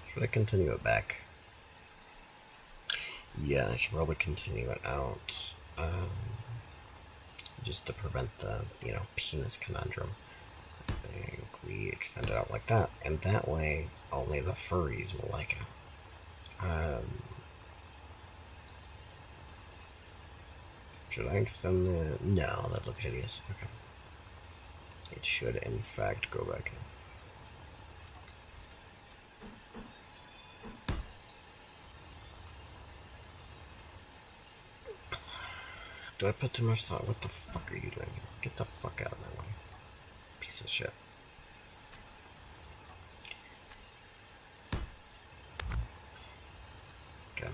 Should I continue it back? Yeah, I should probably continue it out. Just to prevent the, penis conundrum. I think we extend it out like that. And that way, only the furries will like it. Should I extend the... No, that'd look hideous. Okay. It should, in fact, go back in. Do I put too much thought? What the fuck are you doing? Get the fuck out of my way. Piece of shit. Okay.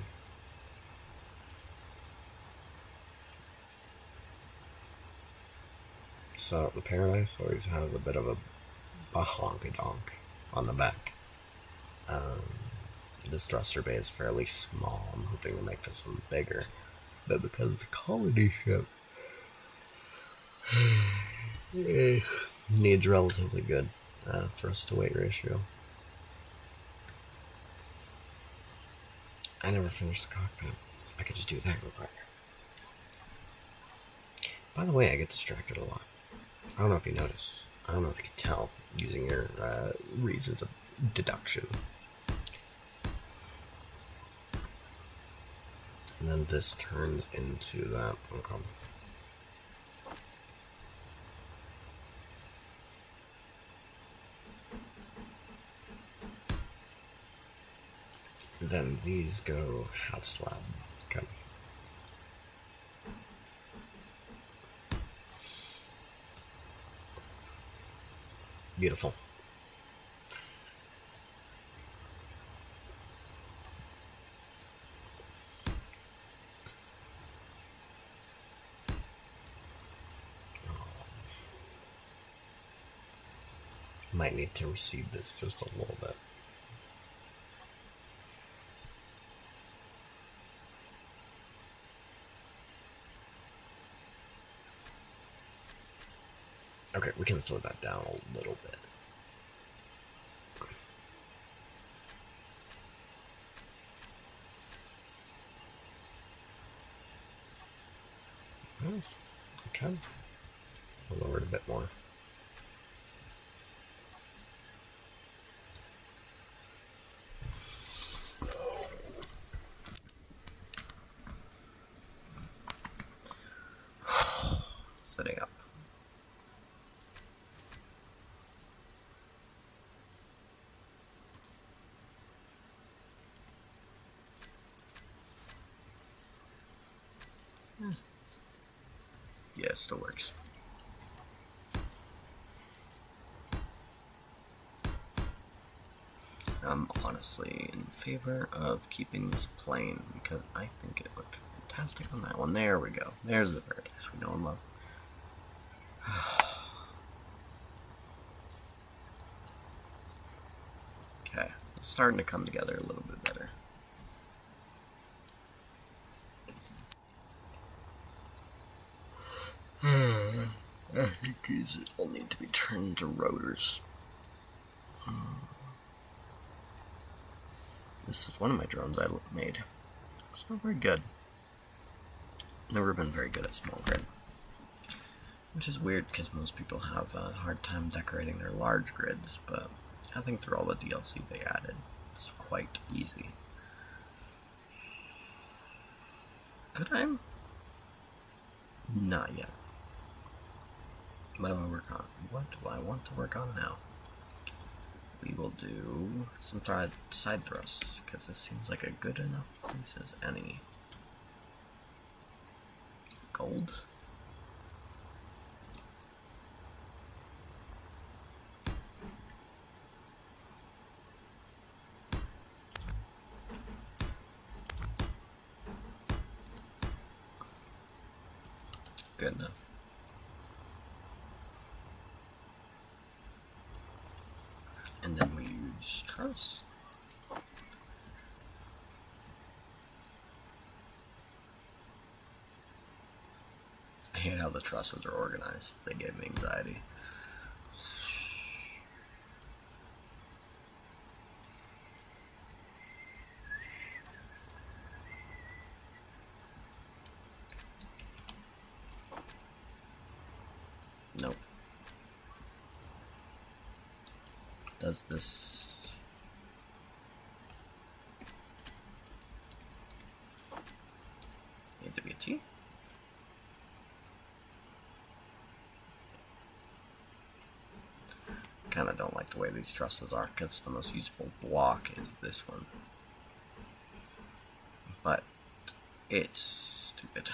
So, the Paradise always has a bit of a bahonky-donk on the back. This thruster bay is fairly small. I'm hoping to make this one bigger. But because it's a colony ship, it needs relatively good thrust to weight ratio. I never finished the cockpit. I could just do that real quick. By the way, I get distracted a lot. I don't know if you noticed. I don't know if you can tell using your reasons of deduction. And then this turns into that. Okay. And then these go half slab. Okay. Beautiful. Might need to recede this just a little bit. Okay, we can slow that down a little bit. Nice. Okay. We'll lower it a bit more. Setting up. Yeah, it still works. I'm honestly in favor of keeping this plain because I think it looked fantastic on that one. There we go. There's the paradise we know and love. Okay, it's starting to come together a little bit better. I think these all need to be turned into rotors. This is one of my drones I made. It's not very good. Never been very good at small grid. Which is weird because most people have a hard time decorating their large grids, but I think through all the DLC they added, it's quite easy. Could I? Not yet. What do I work on? What do I want to work on now? We will do some side thrusts, because this seems like a good enough place as any. Gold? Good enough. And then we use truss. I hate how the trusses are organized. They gave me anxiety. Nope. Does this... need to be a T? Kinda don't like the way these trusses are, because the most useful block is this one. But it's stupid.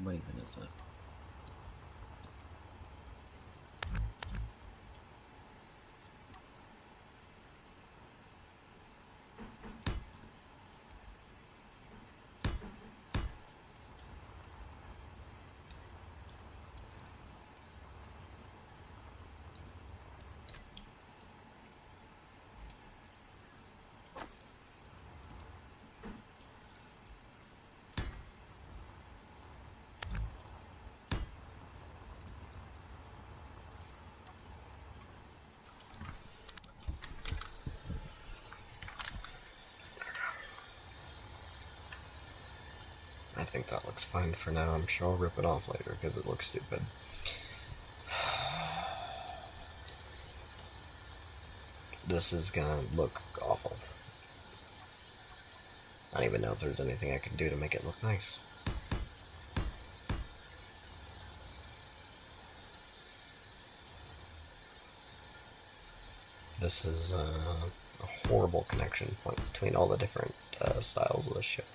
What even is that? I think that looks fine for now. I'm sure I'll rip it off later because it looks stupid. This is gonna look awful. I don't even know if there's anything I can do to make it look nice. This is a horrible connection point between all the different styles of the ship.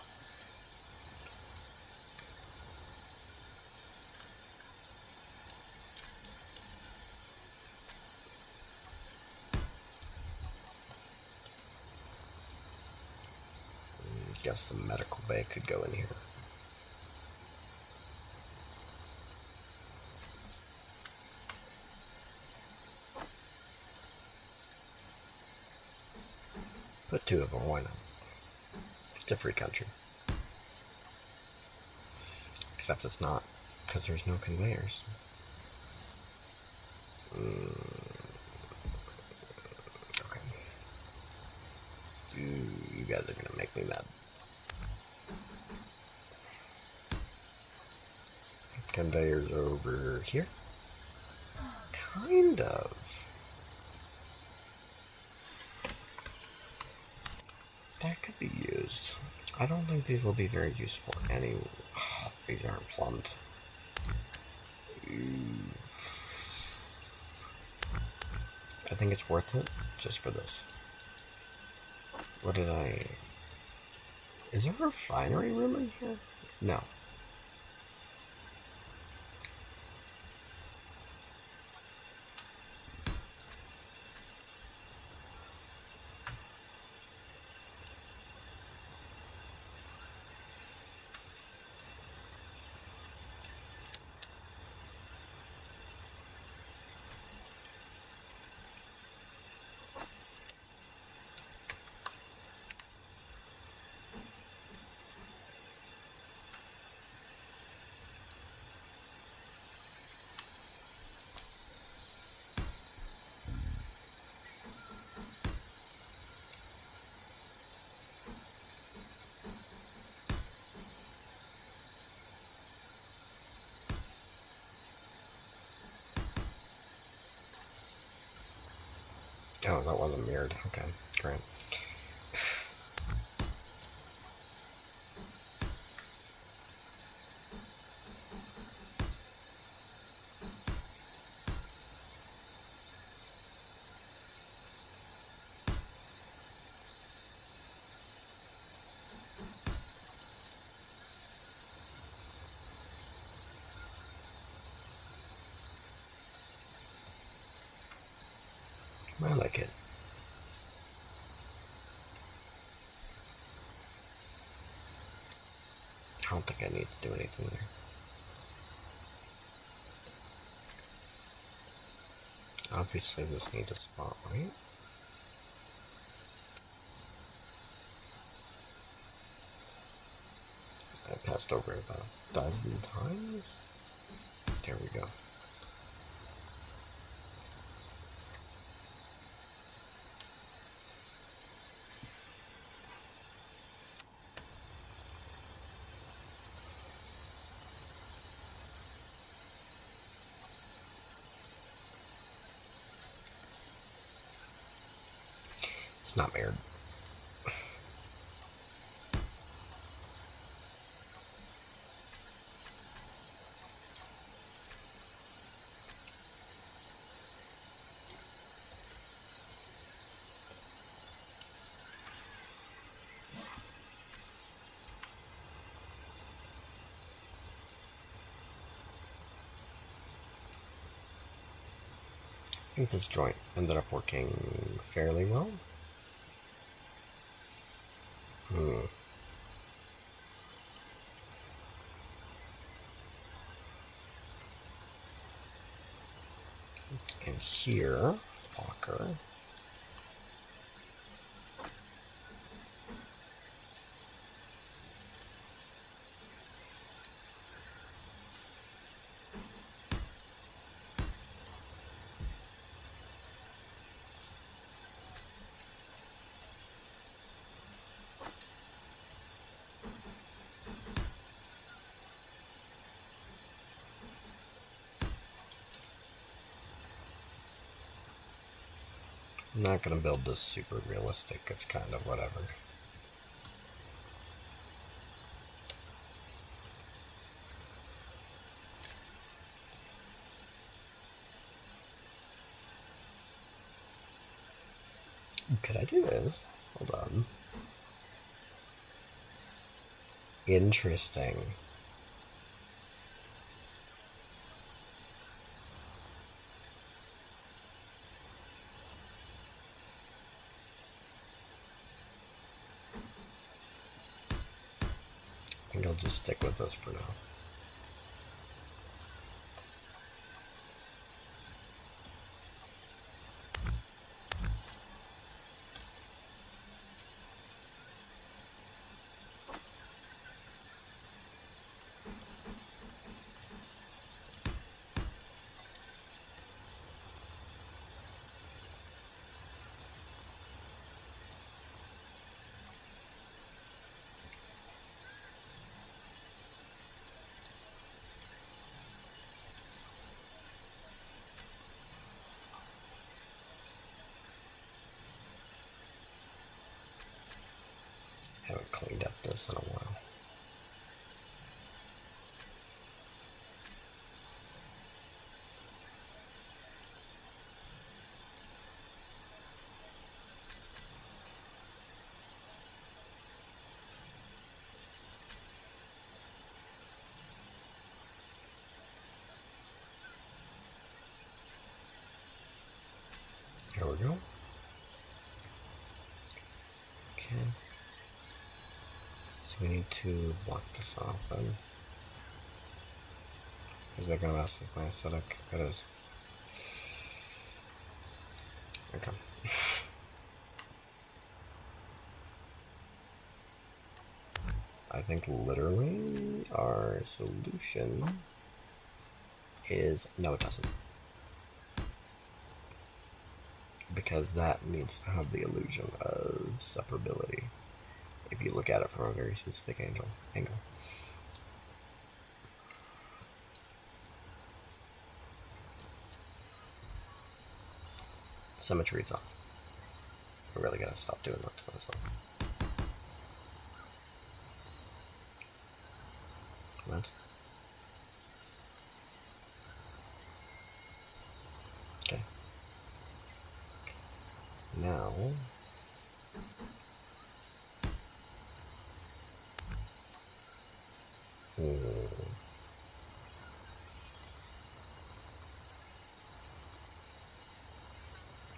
Guess the medical bay could go in here. Put two of them, why not? It's a free country. Except it's not, because there's no conveyors. Okay. You guys are gonna make me mad. Conveyors over here? Kind of. That could be used. I don't think these will be very useful any... Oh, these aren't plumbed. I think it's worth it just for this. What did I... Is there a refinery room in here? No. Oh, that wasn't mirrored. Okay, great. I like it. I don't think I need to do anything there. Obviously this needs a spot, right? I passed over it about a dozen times. There we go. It's not mirrored. I think this joint ended up working fairly well. And here, Walker. I'm not going to build this super realistic, it's kind of whatever. Could I do this? Hold on. Interesting. I think I'll just stick with this for now. Haven't cleaned up this in a while. Here we go. Okay. So we need to block this off then. Is that going to mess with my aesthetic? It is. Okay. I think literally our solution is no, it doesn't. Because that needs to have the illusion of separability if you look at it from a very specific angle. Symmetry is off. I really gotta stop doing that to myself. What? Okay. Now...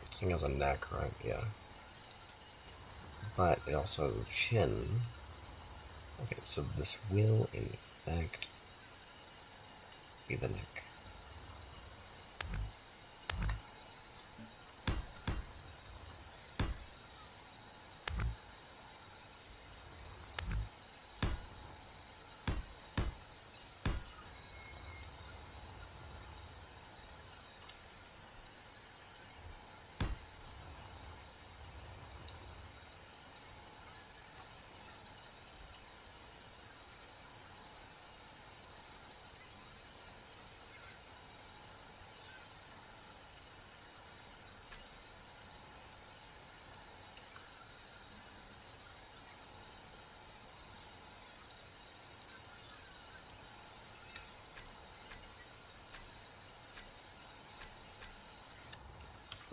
This thing has a neck, right? Yeah. But it also has a chin. Okay, so this will, in fact, be the neck.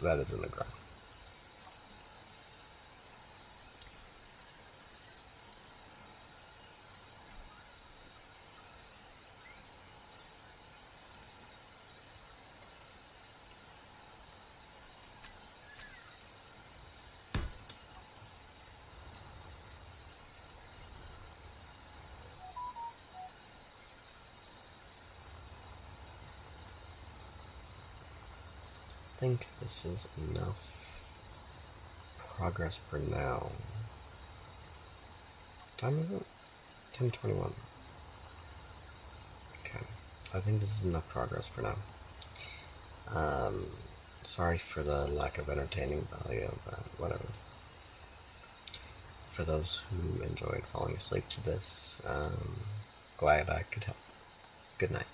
That is in the ground. I think this is enough progress for now. What time is it? 10:21. Okay. I think this is enough progress for now. Sorry for the lack of entertaining value, but whatever. For those who enjoyed falling asleep to this, glad I could help. Good night.